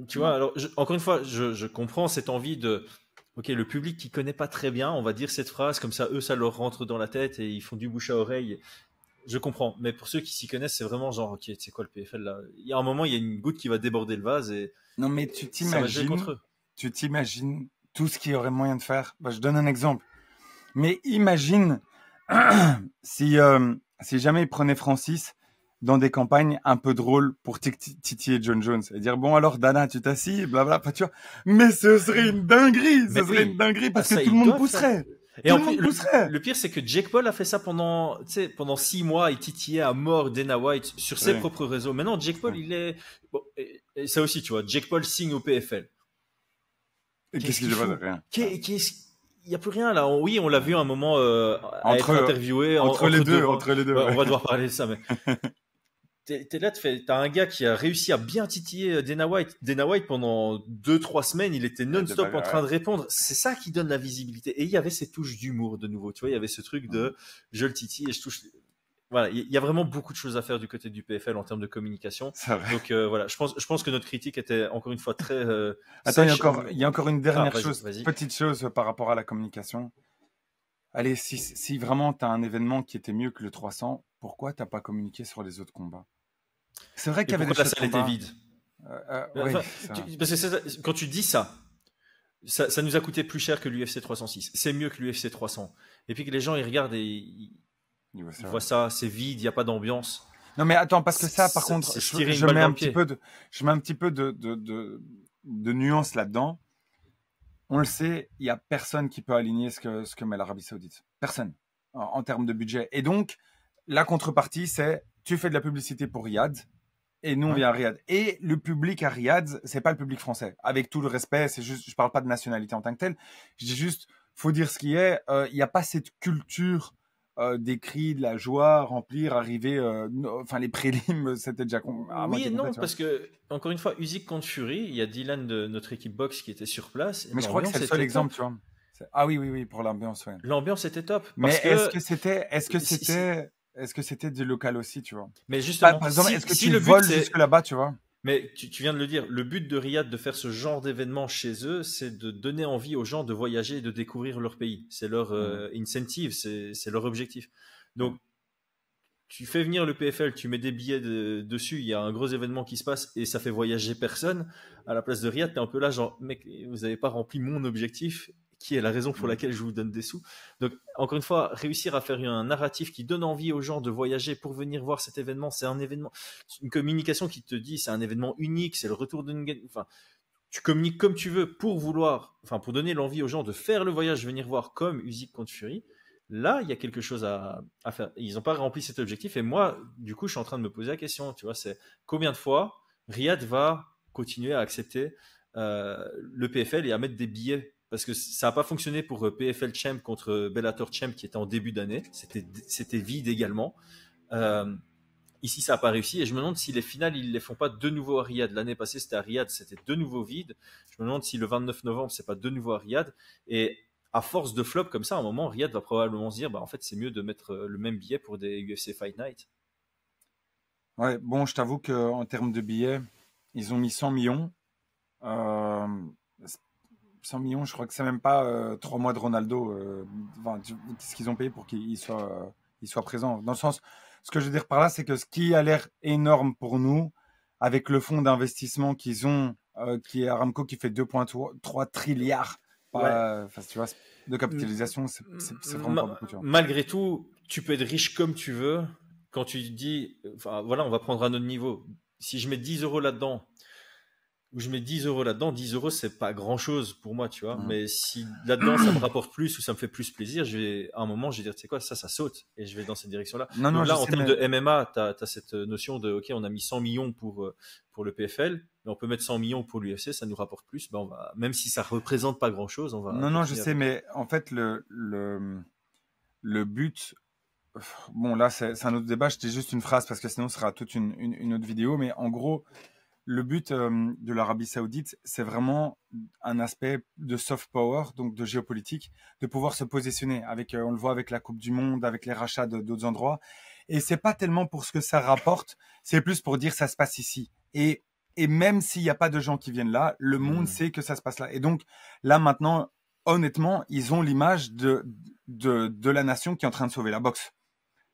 Tu vois, alors, encore une fois, je comprends cette envie de... Ok, le public qui connaît pas très bien, on va dire cette phrase, comme ça, eux, ça leur rentre dans la tête et ils font du bouche à oreille. Je comprends. Mais pour ceux qui s'y connaissent, c'est vraiment genre, ok, c'est quoi le PFL là? Il y a un moment, il y a une goutte qui va déborder le vase et... Non, mais tu t'imagines tout ce qu'il y aurait moyen de faire. Bah, je donne un exemple. Mais imagine si jamais ils prenaient Francis dans des campagnes un peu drôles pour titiller John Jones et dire bon alors Dana tu t'assis blabla pas tu vois, mais ce serait une dinguerie, une dinguerie parce que tout le monde pousserait. Et en plus, le pire c'est que Jake Paul a fait ça pendant 6 mois, il titillait à mort Dana White sur ses propres réseaux. Maintenant Jake Paul il est bon, et ça aussi tu vois, Jake Paul signe au PFL. Et qu'est-ce qu'il fait? Rien. Il n'y a plus rien là. Oui, on l'a vu à un moment être interviewé entre les deux. Ouais, on va devoir parler de ça, mais t'es là, t'as un gars qui a réussi à bien titiller Dana White. Dana White, pendant 2-3 semaines, il était non-stop en train de répondre. C'est ça qui donne la visibilité. Et il y avait ces touches d'humour de nouveau. Tu vois, il y avait ce truc de je le titille et je touche. Voilà, il y a vraiment beaucoup de choses à faire du côté du PFL en termes de communication. Donc voilà, je pense que notre critique était encore une fois très. Attends, il y a encore une dernière chose, petite chose par rapport à la communication. Allez, si vraiment tu as un événement qui était mieux que le 300, pourquoi t'as pas communiqué sur les autres combats? C'est vrai qu'il y avait des choses. La salle était vide. Parce que quand tu dis ça nous a coûté plus cher que l'UFC 306. C'est mieux que l'UFC 300. Et puis que les gens ils regardent et ils voient ça, c'est vide, il n'y a pas d'ambiance. Non mais attends, parce que ça, par contre, je mets un petit peu de nuance là-dedans. On le sait, il y a personne qui peut aligner ce que met l'Arabie Saoudite. Personne. En termes de budget. Et donc, la contrepartie, c'est tu fais de la publicité pour Riyad et nous on vient à Riyad. Et le public à Riyad, c'est pas le public français. Avec tout le respect, c'est juste, je parle pas de nationalité en tant que telle. Je dis juste, faut dire ce qui est. Il n'y a pas cette culture des cris, de la joie, remplir, arriver. Enfin, les prélims, c'était déjà. Oui et non, parce que encore une fois, Usyk contre Fury, il y a Dylan de notre équipe boxe qui était sur place. Mais je crois que c'est le seul exemple, tu vois. Ah oui, pour l'ambiance, ouais. L'ambiance était top. Mais est-ce que c'était du local aussi, tu vois? Mais justement, par exemple, est-ce que tu voles jusque là-bas, tu vois? Mais tu viens de le dire, le but de Riyad de faire ce genre d'événement chez eux, c'est de donner envie aux gens de voyager et de découvrir leur pays. C'est leur incentive, c'est leur objectif. Donc, tu fais venir le PFL, tu mets des billets dessus, il y a un gros événement qui se passe et ça fait voyager personne. À la place de Riyad, t'es un peu là genre, mec, vous n'avez pas rempli mon objectif, qui est la raison pour laquelle je vous donne des sous. Donc, encore une fois, réussir à faire un narratif qui donne envie aux gens de voyager pour venir voir cet événement, c'est un événement, une communication qui te dit c'est un événement unique, c'est le retour d'une... Enfin, tu communiques comme tu veux pour donner l'envie aux gens de faire le voyage, venir voir comme Usyk contre Fury. Là, il y a quelque chose à faire. Ils n'ont pas rempli cet objectif et moi, du coup, je suis en train de me poser la question, tu vois, c'est combien de fois Riyad va continuer à accepter le PFL et à mettre des billets. Parce que ça n'a pas fonctionné pour PFL Champ contre Bellator Champ qui était en début d'année. C'était vide également. Ici, ça n'a pas réussi. Et je me demande si les finales, ils ne les font pas de nouveau à Riyad. L'année passée, c'était à Riyad, c'était de nouveau vide. Je me demande si le 29 novembre, ce n'est pas de nouveau à Riyad. Et à force de flop comme ça, à un moment, Riyad va probablement se dire, bah, en fait, c'est mieux de mettre le même billet pour des UFC Fight Night. Ouais, bon, je t'avoue qu'en termes de billets, ils ont mis 100 millions. 100 millions, je crois que c'est même pas 3 mois de Ronaldo. Ce qu'ils ont payé pour qu'il soit présent. Dans le sens, ce que je veux dire par là, c'est que ce qui a l'air énorme pour nous, avec le fonds d'investissement qu'ils ont, qui est Aramco, qui fait 2,3 trilliards tu vois, de capitalisation, c'est vraiment pas beaucoup. Tu vois. Malgré tout, tu peux être riche comme tu veux. Quand tu dis, enfin, voilà, on va prendre un autre niveau. Si je mets 10 euros là-dedans, où je mets 10 euros là-dedans, 10 euros, c'est pas grand-chose pour moi, tu vois. Mais si là-dedans, ça me rapporte plus ou ça me fait plus plaisir, à un moment, je vais dire, tu sais quoi, ça saute. Et je vais dans cette direction-là. Donc là, en termes de MMA, tu as cette notion de, OK, on a mis 100 millions pour le PFL, mais on peut mettre 100 millions pour l'UFC, ça nous rapporte plus. Ben, même si ça représente pas grand-chose, on va. Non, je sais, mais en fait, le but. Bon, là, c'est un autre débat. Je dis juste une phrase parce que sinon, ce sera toute une autre vidéo. Mais en gros, le but de l'Arabie Saoudite, c'est vraiment un aspect de soft power, donc de géopolitique, de pouvoir se positionner. On le voit avec la Coupe du Monde, avec les rachats d'autres endroits. Et c'est pas tellement pour ce que ça rapporte, c'est plus pour dire ça se passe ici. Et même s'il n'y a pas de gens qui viennent là, le monde sait que ça se passe là. Et donc, là, maintenant, honnêtement, ils ont l'image de la nation qui est en train de sauver la boxe.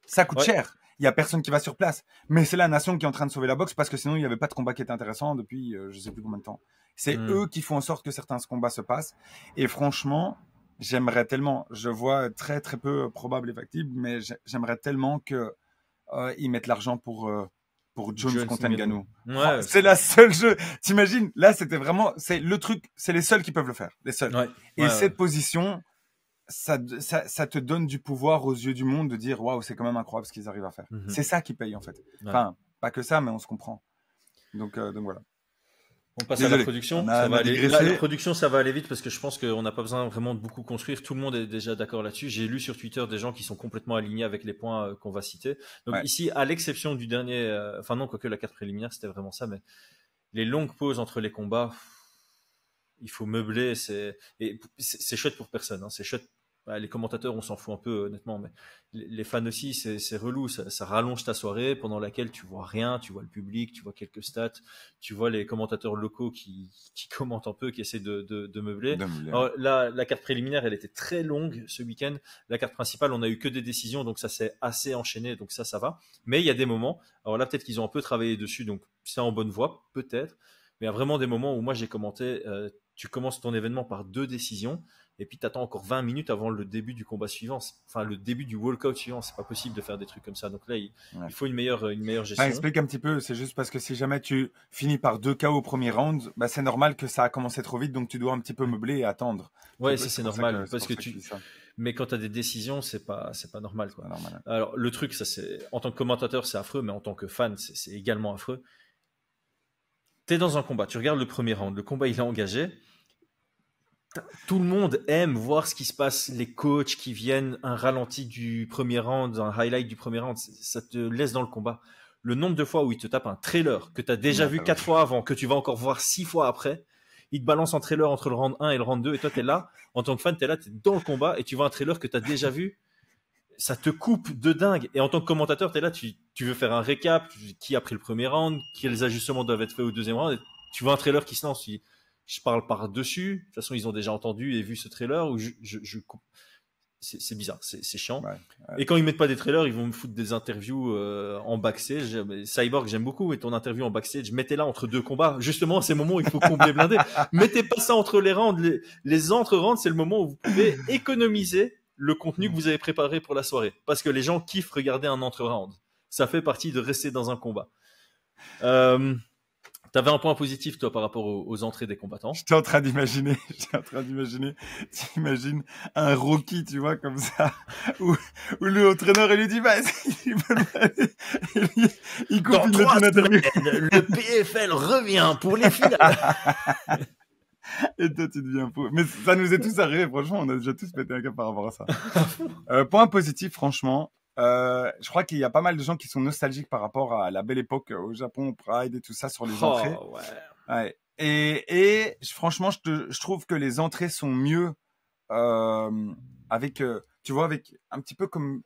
Ça coûte cher. Il n'y a personne qui va sur place. Mais c'est la nation qui est en train de sauver la boxe parce que sinon, il n'y avait pas de combat qui était intéressant depuis je ne sais plus combien de temps. C'est eux qui font en sorte que certains combats se passent. Et franchement, j'aimerais tellement, je vois très très peu probable et factible, mais j'aimerais tellement qu'ils mettent l'argent pour Jones contre Ngannou. Ouais, c'est la seule jeu. T'imagines, là, c'était vraiment, c'est le truc, c'est les seuls qui peuvent le faire. Les seuls. Et cette position, ça te donne du pouvoir aux yeux du monde de dire waouh, c'est quand même incroyable ce qu'ils arrivent à faire. C'est ça qui paye en fait. Enfin, pas que ça, mais on se comprend. Donc voilà. On passe à la production. La production, ça va aller vite parce que je pense qu'on n'a pas besoin vraiment de beaucoup construire. Tout le monde est déjà d'accord là-dessus. J'ai lu sur Twitter des gens qui sont complètement alignés avec les points qu'on va citer. Donc ici, à l'exception du dernier, enfin non, quoique la carte préliminaire, c'était vraiment ça, mais les longues pauses entre les combats, il faut meubler. C'est chouette pour personne. C'est chouette. Les commentateurs, on s'en fout un peu, honnêtement, mais les fans aussi, c'est relou. Ça rallonge ta soirée pendant laquelle tu vois rien, tu vois le public, tu vois quelques stats, tu vois les commentateurs locaux qui commentent un peu, qui essaient de meubler. Alors, la carte préliminaire, elle était très longue ce week-end. La carte principale, on n'a eu que des décisions, donc ça s'est assez enchaîné, donc ça va. Mais il y a des moments, alors là, peut-être qu'ils ont un peu travaillé dessus, donc c'est en bonne voie, peut-être. Mais il y a vraiment des moments où moi, j'ai commenté, tu commences ton événement par 2 décisions, et puis tu attends encore 20 minutes avant le début du combat suivant, enfin le début du walkout suivant. C'est pas possible de faire des trucs comme ça. Donc là, il faut une meilleure gestion. Explique un petit peu, c'est juste parce que si jamais tu finis par 2 KO au premier round, bah, c'est normal que ça a commencé trop vite, donc tu dois un petit peu meubler et attendre. Ouais, c'est normal. Mais quand tu as des décisions, c'est pas normal, quoi. Normal. Alors le truc, en tant que commentateur, c'est affreux, mais en tant que fan, c'est également affreux. Tu es dans un combat, tu regardes le premier round, le combat il est engagé. Tout le monde aime voir ce qui se passe, les coachs qui viennent, un ralenti du premier round, un highlight du premier round, ça te laisse dans le combat. Le nombre de fois où ils te tapent un trailer que tu as déjà vu 4 fois avant, que tu vas encore voir 6 fois après, ils te balancent un trailer entre le round 1 et le round 2, et toi tu es là, en tant que fan, tu es là, tu es dans le combat, et tu vois un trailer que tu as déjà vu, ça te coupe de dingue. Et en tant que commentateur, tu es là, tu veux faire un récap, qui a pris le premier round, quels ajustements doivent être faits au deuxième round, et tu vois un trailer qui se lance, je parle par-dessus. De toute façon, ils ont déjà entendu et vu ce trailer. Où c'est bizarre, c'est chiant. Et quand ils mettent pas des trailers, ils vont me foutre des interviews en backstage. Cyborg, j'aime beaucoup, mais ton interview en backstage, mettez-la entre 2 combats. Justement, c'est le moment où il faut combler blindé. Mettez pas ça entre les rounds. Les entre-rounds, c'est le moment où vous pouvez économiser le contenu que vous avez préparé pour la soirée. Parce que les gens kiffent regarder un entre-round. Ça fait partie de rester dans un combat. T'avais un point positif, toi, par rapport aux entrées des combattants. J'étais en train d'imaginer, t'imagines un Rocky, tu vois, comme ça, où l'entraîneur, il lui dit, vas-y, il coupe une autre interview. Le PFL revient pour les finales. Et toi, tu deviens fou. Mais ça nous est tous arrivé, franchement, on a déjà tous pété un câble par rapport à ça. Point positif, franchement. Je crois qu'il y a pas mal de gens qui sont nostalgiques par rapport à la belle époque au Japon, au Pride et tout ça sur les entrées. Ouais. Et franchement, je trouve que les entrées sont mieux avec, tu vois, avec un petit peu comme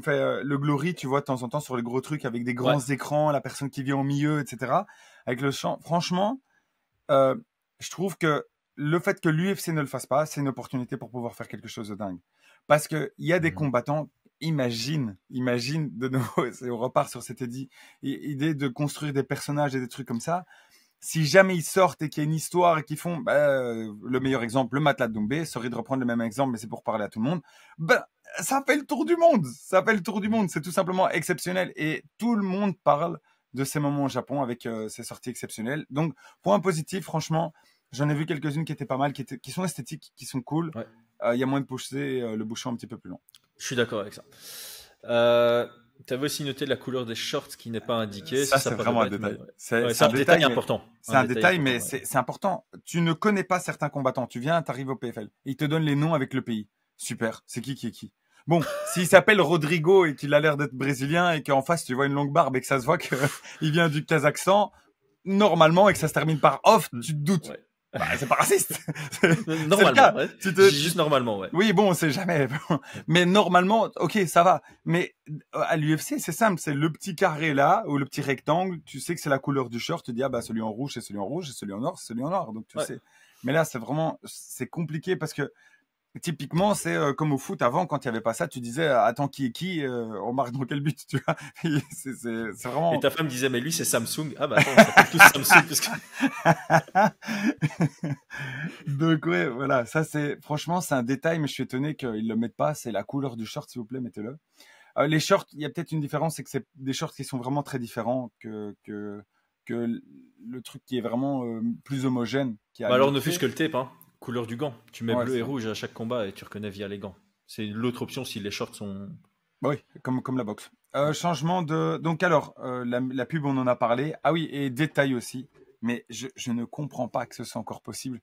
fait le Glory, tu vois, de temps en temps sur les gros trucs avec des grands écrans, la personne qui vient au milieu, etc. Avec le champ, franchement, je trouve que le fait que l'UFC ne le fasse pas, c'est une opportunité pour pouvoir faire quelque chose de dingue. Parce que il y a des combattants, imagine de nouveau, on repart sur cette idée de construire des personnages et des trucs comme ça. Si jamais ils sortent et qu'il y a une histoire et qu'ils font, le meilleur exemple, le Matt Doumbé, sorry de reprendre le même exemple, mais c'est pour parler à tout le monde, ça fait le tour du monde. Ça fait le tour du monde. C'est tout simplement exceptionnel. Et tout le monde parle de ces moments au Japon avec ces sorties exceptionnelles. Donc, point positif, franchement, j'en ai vu quelques-unes qui étaient pas mal, qui sont esthétiques, qui sont cool. Il y a moins de pousser le bouchon un petit peu plus long. Je suis d'accord avec ça. Tu avais aussi noté la couleur des shorts qui n'est pas indiquée. Ça, c'est vraiment un détail. C'est un détail important. C'est un détail, mais c'est important. Tu ne connais pas certains combattants. Tu viens, tu arrives au PFL. Et ils te donnent les noms avec le pays. Super. C'est qui est qui? Bon, s'il s'appelle Rodrigo et qu'il a l'air d'être brésilien et qu'en face, tu vois une longue barbe et que ça se voit qu'il vient du Kazakhstan, normalement, et que ça se termine par off, tu te doutes. Ouais. C'est pas raciste. Normalement, ouais. Juste normalement, ouais. Oui, bon, on sait jamais. Mais normalement, ok, ça va. Mais à l'UFC, c'est simple. C'est le petit carré là, ou le petit rectangle. Tu sais que c'est la couleur du short. Tu dis, celui en rouge, c'est celui en rouge, et celui en noir, c'est celui en noir. Donc, tu sais. Mais là, c'est compliqué parce que, typiquement, c'est comme au foot avant, quand il y avait pas ça, tu disais attends qui est qui, on marque dans quel but, tu vois. c'est vraiment. Et ta femme disait mais lui c'est Samsung. Ah bah attends, ça s'appelle tous Samsung parce que. Donc ouais, voilà, ça franchement c'est un détail, mais je suis étonné qu'ils le mettent pas. C'est la couleur du short, s'il vous plaît, mettez-le. Les shorts, il y a peut-être une différence, c'est que c'est des shorts qui sont vraiment très différents que le truc qui est vraiment plus homogène. Alors ne fût-ce que le tape, hein. Couleur du gant. Tu mets bleu et rouge à chaque combat et tu reconnais via les gants. C'est l'autre option si les shorts sont... Oui, comme la boxe. Changement de... Donc alors, la pub, on en a parlé. Ah oui, et détail aussi. Mais je ne comprends pas que ce soit encore possible.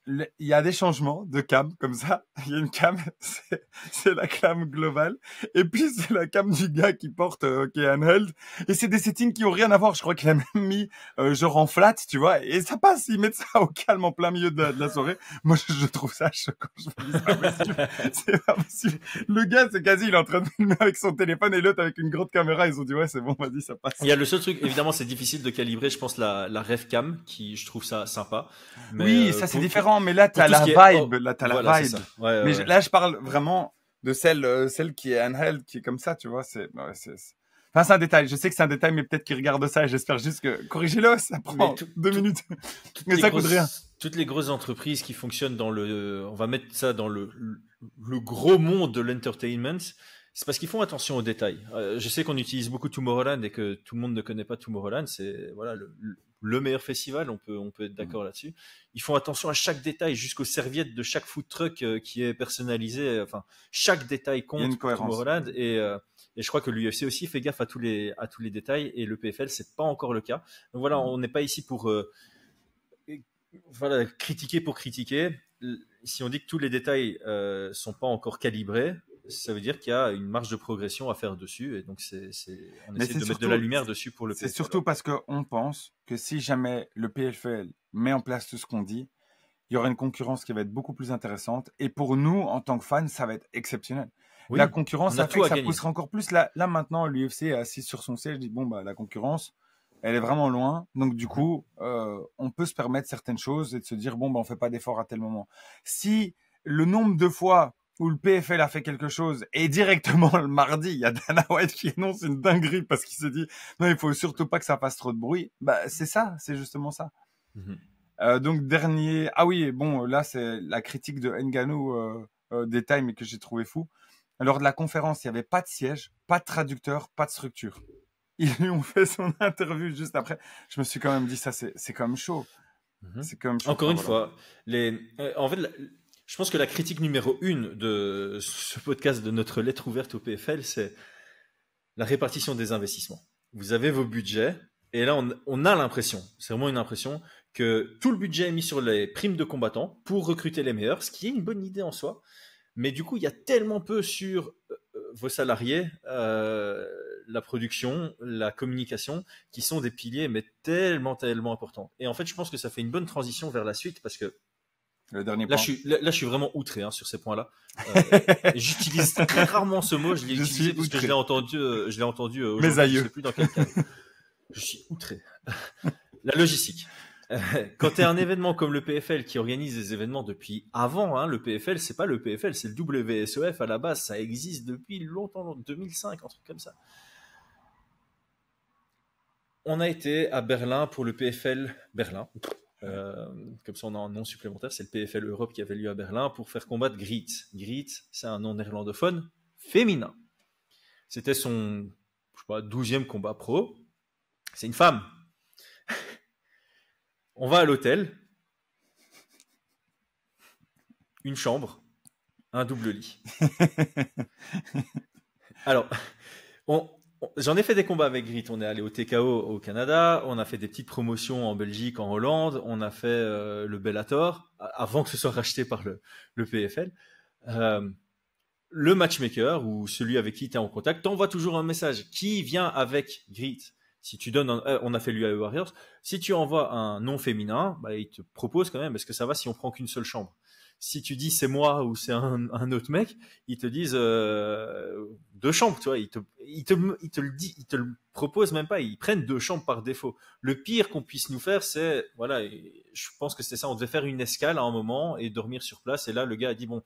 Il y a des changements de cam, comme ça. Il y a une cam, c'est la cam globale. Et puis, c'est la cam du gars qui porte, qui est handheld. Et c'est des settings qui ont rien à voir. Je crois qu'il a même mis, genre en flat, tu vois. Et ça passe, ils mettent ça au calme en plein milieu de la soirée. Moi, je trouve ça choquant. Je me dis, c'est pas possible. C'est pas possible. Le gars, c'est quasi, il est en train de filmer avec son téléphone et l'autre avec une grande caméra. Ils ont dit, ouais, c'est bon, vas-y, ça passe. Il y a le seul truc, évidemment, c'est difficile de calibrer, je pense, la ref cam, qui, je trouve ça sympa. Mais, oui, ça, c'est différent. Mais là, t'as la vibe, la vibe. Mais là, je parle vraiment de celle qui est handheld, qui est comme ça, tu vois. Enfin, c'est un détail. Je sais que c'est un détail, mais peut-être qu'ils regardent ça et j'espère juste que, corrigez-le, ça prend 2 minutes. Mais ça coûte rien. Toutes les grosses entreprises qui fonctionnent on va mettre ça dans le gros monde de l'entertainment, c'est parce qu'ils font attention aux détails. Je sais qu'on utilise beaucoup Tomorrowland et que tout le monde ne connaît pas Tomorrowland. C'est le meilleur festival, on peut être d'accord là-dessus. Ils font attention à chaque détail, jusqu'aux serviettes de chaque food truck qui est personnalisé. Enfin, chaque détail compte pour Tomorrowland. Et je crois que l'UFC aussi fait gaffe à tous les détails. Et le PFL, c'est pas encore le cas. Donc voilà, on n'est pas ici pour critiquer pour critiquer. Si on dit que tous les détails sont pas encore calibrés, ça veut dire qu'il y a une marge de progression à faire dessus, et donc on essaie de mettre de la lumière dessus pour le PFL. C'est surtout parce qu'on pense que si jamais le PFL met en place tout ce qu'on dit, il y aura une concurrence qui va être beaucoup plus intéressante, et pour nous, en tant que fans, ça va être exceptionnel. Oui, la concurrence, ça fait que ça poussera encore plus. Là maintenant, l'UFC est assis sur son siège, dit bon, la concurrence, elle est vraiment loin, donc du coup, on peut se permettre certaines choses et de se dire bon, on fait pas d'effort à tel moment. Si le nombre de fois où le PFL a fait quelque chose et directement le mardi, il y a Dana White qui annonce une dinguerie parce qu'il se dit non, il faut surtout pas que ça fasse trop de bruit. C'est ça, c'est justement ça. Donc dernier, là c'est la critique de Ngannou, détail mais que j'ai trouvé fou. Lors de la conférence, il y avait pas de siège, pas de traducteur, pas de structure. Ils lui ont fait son interview juste après. Je me suis quand même dit ça, c'est quand même chaud. C'est quand même chaud. Encore une fois, en fait. Je pense que la critique numéro 1 de ce podcast de notre lettre ouverte au PFL, c'est la répartition des investissements. Vous avez vos budgets, et là, on a l'impression, c'est vraiment une impression, que tout le budget est mis sur les primes de combattants pour recruter les meilleurs, ce qui est une bonne idée en soi. Mais du coup, il y a tellement peu sur vos salariés, la production, la communication, qui sont des piliers, mais tellement, tellement importants. Et en fait, je pense que ça fait une bonne transition vers la suite, parce que Le dernier point. Là, je suis vraiment outré sur ces points-là. J'utilise très rarement ce mot. Je l'ai utilisé parce que je l'ai entendu aujourd'hui. Mes aïeux. Je sais plus dans quel cadre. Je suis outré. La logistique. Quand tu as un événement comme le PFL qui organise des événements depuis avant, le PFL, c'est pas le PFL, c'est le WSEF à la base. Ça existe depuis longtemps, 2005, un truc comme ça. On a été à Berlin pour le PFL Berlin. Comme ça, on a un nom supplémentaire. C'est le PFL Europe qui avait lieu à Berlin pour faire combattre Greet. Greet, c'est un nom néerlandophone féminin. C'était son 12e combat pro. C'est une femme. On va à l'hôtel. Une chambre. Un double lit. Alors, j'en ai fait des combats avec Grit. On est allé au TKO au Canada. On a fait des petites promotions en Belgique, en Hollande. On a fait le Bellator avant que ce soit racheté par le PFL. Le matchmaker ou celui avec qui tu es en contact t'envoie toujours un message qui vient avec Grit. Si tu donnes, on a fait l'UAE Warriors. Si tu envoies un nom féminin, il te propose quand même. Est-ce que ça va si on prend qu'une seule chambre? Si tu dis c'est moi ou c'est un autre mec, ils te disent 2 chambres, tu vois. Ils te le proposent même pas. Ils prennent 2 chambres par défaut. Le pire qu'on puisse nous faire, c'est je pense que c'était ça. On devait faire une escale à un moment et dormir sur place. Et là, le gars a dit bon.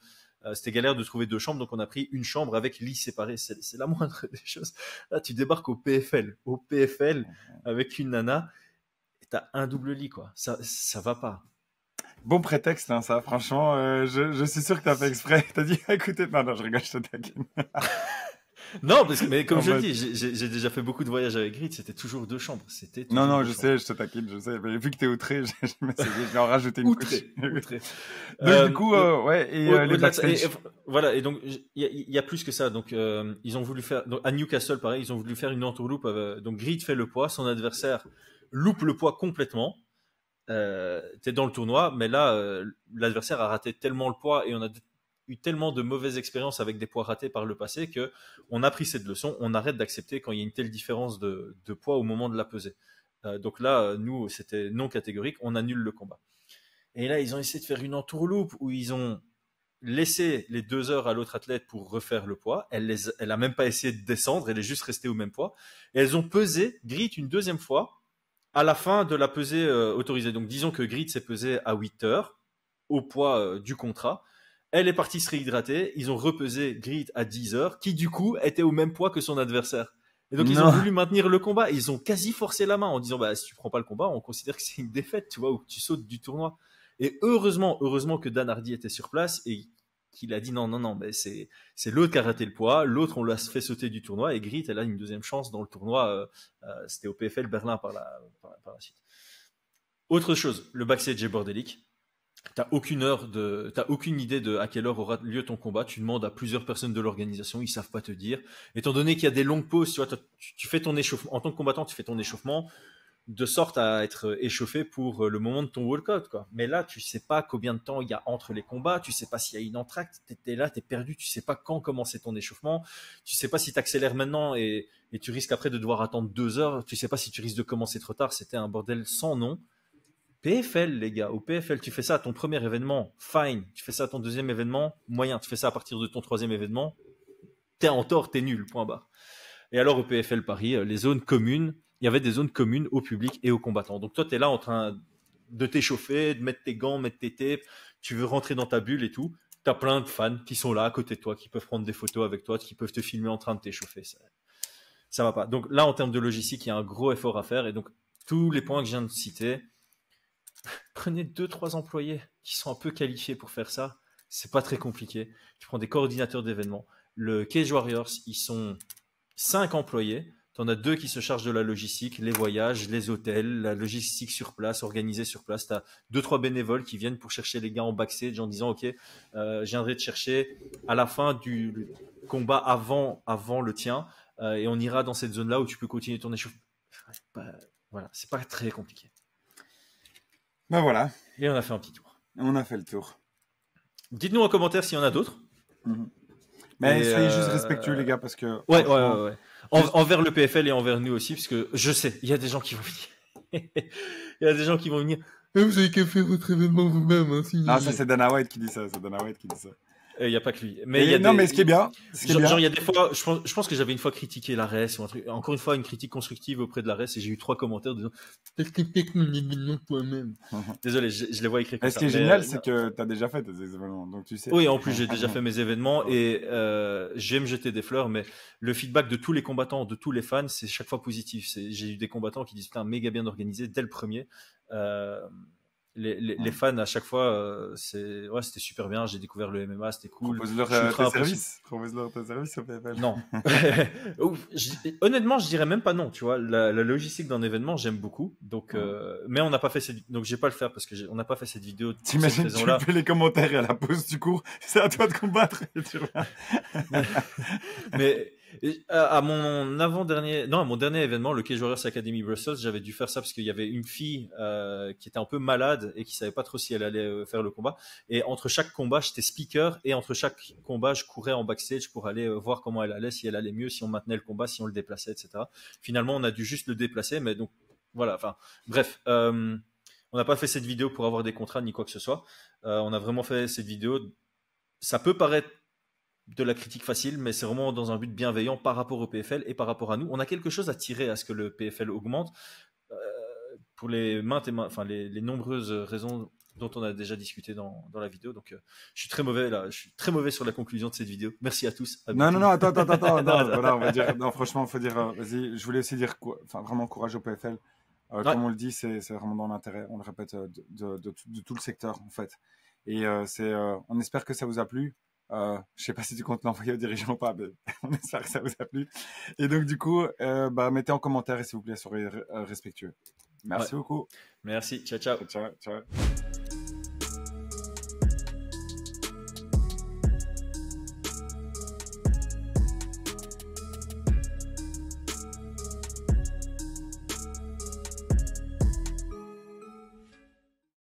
C'était galère de trouver 2 chambres, donc on a pris une chambre avec lit séparé. C'est la moindre des choses. Là, tu débarques au PFL avec une nana, et t'as un double lit, quoi. Ça va pas. Bon prétexte, ça. Franchement, je suis sûr que t'as fait exprès. T'as dit, écoutez, non, je rigole, je te taquine. Non, mais comme je le dis, j'ai déjà fait beaucoup de voyages avec Grit, c'était toujours 2 chambres. Non, je sais, je te taquine, je sais. Mais vu que t'es outré, je vais en rajouter une couche. Outré. Donc, du coup, les backstage. Voilà, et donc, il y a plus que ça. Donc, ils ont voulu faire, donc, à Newcastle, pareil, ils ont voulu faire une entourloupe. Donc, Grit fait le poids, son adversaire loupe le poids complètement. T'es dans le tournoi, mais là, l'adversaire a raté tellement le poids et on a eu tellement de mauvaises expériences avec des poids ratés par le passé que on a pris cette leçon. On arrête d'accepter quand il y a une telle différence de poids au moment de la pesée. Donc là, nous, c'était non catégorique. On annule le combat. Et là, ils ont essayé de faire une entourloupe où ils ont laissé les 2 heures à l'autre athlète pour refaire le poids. Elle a même pas essayé de descendre. Elle est juste restée au même poids. Et elles ont pesé Grit une 2e fois à la fin de la pesée autorisée. Donc, disons que Grit s'est pesé à 8 heures au poids du contrat. Elle est partie se réhydrater. Ils ont repesé Grit à 10 heures, qui du coup était au même poids que son adversaire. Et donc, ils ont voulu maintenir le combat. Ils ont quasi forcé la main en disant si tu prends pas le combat, on considère que c'est une défaite, tu vois, ou que tu sautes du tournoi. Et heureusement que Dan Hardy était sur place et qu'il a dit non, mais c'est l'autre qui a raté le poids. L'autre, on l'a fait sauter du tournoi. Et Grit, elle a une 2e chance dans le tournoi. C'était au PFL Berlin par la suite. Autre chose, le backstage est bordélique. T'as aucune idée de à quelle heure aura lieu ton combat. Tu demandes à plusieurs personnes de l'organisation, ils savent pas te dire. Étant donné qu'il y a des longues pauses, tu vois, tu fais ton échauffement. En tant que combattant, tu fais ton échauffement de sorte à être échauffé pour le moment de ton walkout, quoi. Mais là, tu sais pas combien de temps il y a entre les combats, tu sais pas s'il y a une entracte, t'es là, t'es perdu, tu sais pas quand commencer ton échauffement, tu sais pas si t'accélères maintenant et tu risques après de devoir attendre 2 heures, tu sais pas si tu risques de commencer trop tard. C'était un bordel sans nom. PFL, les gars, au PFL, tu fais ça à ton premier événement, fine. Tu fais ça à ton 2e événement, moyen. Tu fais ça à partir de ton 3e événement, t'es en tort, t'es nul, point barre. Et alors au PFL Paris, les zones communes, il y avait des zones communes au public et aux combattants. Donc toi, t'es là en train de t'échauffer, de mettre tes gants, mettre tes tapes, tu veux rentrer dans ta bulle et tout. T'as plein de fans qui sont là à côté de toi, qui peuvent prendre des photos avec toi, qui peuvent te filmer en train de t'échauffer. Ça va pas. Donc là, en termes de logistique, il y a un gros effort à faire. Et donc, tous les points que je viens de citer, prenez 2-3 employés qui sont un peu qualifiés pour faire ça. C'est pas très compliqué. Tu prends des coordinateurs d'événements. Le Cage Warriors, ils sont 5 employés. Tu en as 2 qui se chargent de la logistique, les voyages, les hôtels, la logistique sur place, organisée sur place. Tu as 2-3 bénévoles qui viennent pour chercher les gars en backstage en disant ok, je viendrai te chercher à la fin du combat avant le tien et on ira dans cette zone-là où tu peux continuer ton échauffement. Voilà, c'est pas très compliqué. Ben voilà. Et on a fait un petit tour. On a fait le tour. Dites-nous en commentaire s'il y en a d'autres. Mais soyez juste respectueux, les gars, parce que... Ouais. Envers le PFL et envers nous aussi, parce que je sais, il y a des gens qui vont venir. Il y a des gens qui vont venir. Vous avez qu'à faire votre événement vous-même. Hein, si Non, ça c'est Dana White qui dit ça. C'est Dana White qui dit ça. Il n'y a pas que lui. Mais ce qui est bien, genre, il y a des fois, je pense que j'avais une fois critiqué la RES, ou un truc, encore une fois, une critique constructive auprès de la RES, et j'ai eu 3 commentaires disant est-ce que tu mon événement toi-même? Désolé, je les vois écrire comme ce ça. qui est génial, c'est que tu as déjà fait tes événements, donc tu sais. Oui, en plus, j'ai déjà fait mes événements et j'aime me jeter des fleurs, mais le feedback de tous les combattants, de tous les fans, c'est chaque fois positif. J'ai eu des combattants qui disent putain, méga bien organisé dès le premier. Les fans à chaque fois, c'était super bien. J'ai découvert le MMA, c'était cool. Propose-leur tes services au PFL. Non. Honnêtement, je dirais même pas non. Tu vois, la logistique d'un événement, j'aime beaucoup. Donc, mais on n'a pas fait donc je vais pas le faire parce que on n'a pas fait cette vidéo. T'imagines, tu fais les commentaires et à la pause du cours, c'est à toi de combattre. Mais à mon dernier événement, le Cage Warriors Academy Brussels, j'avais dû faire ça parce qu'il y avait une fille qui était un peu malade et qui savait pas trop si elle allait faire le combat. Et entre chaque combat, j'étais speaker et entre chaque combat, je courais en backstage pour aller voir comment elle allait, si elle allait mieux, si on maintenait le combat, si on le déplaçait, etc. Finalement, on a dû juste le déplacer, mais donc voilà. Enfin, bref, on n'a pas fait cette vidéo pour avoir des contrats ni quoi que ce soit. On a vraiment fait cette vidéo. Ça peut paraître de la critique facile, mais c'est vraiment dans un but bienveillant par rapport au PFL et par rapport à nous. On a quelque chose à tirer à ce que le PFL augmente pour les les nombreuses raisons dont on a déjà discuté dans la vidéo. Donc, je suis très mauvais là. Je suis très mauvais sur la conclusion de cette vidéo. Merci à tous. Non, attends. Voilà, on va dire. Non, franchement, faut dire. Vas-y, je voulais aussi dire, vraiment courage au PFL. Comme on le dit, c'est vraiment dans l'intérêt. On le répète de tout le secteur en fait. Et on espère que ça vous a plu. Je sais pas si tu comptes l'envoyer aux dirigeants ou pas, mais on espère que ça vous a plu. Et donc du coup, mettez en commentaire et s'il vous plaît, soyez respectueux. Merci beaucoup. Merci. Ciao. Ciao.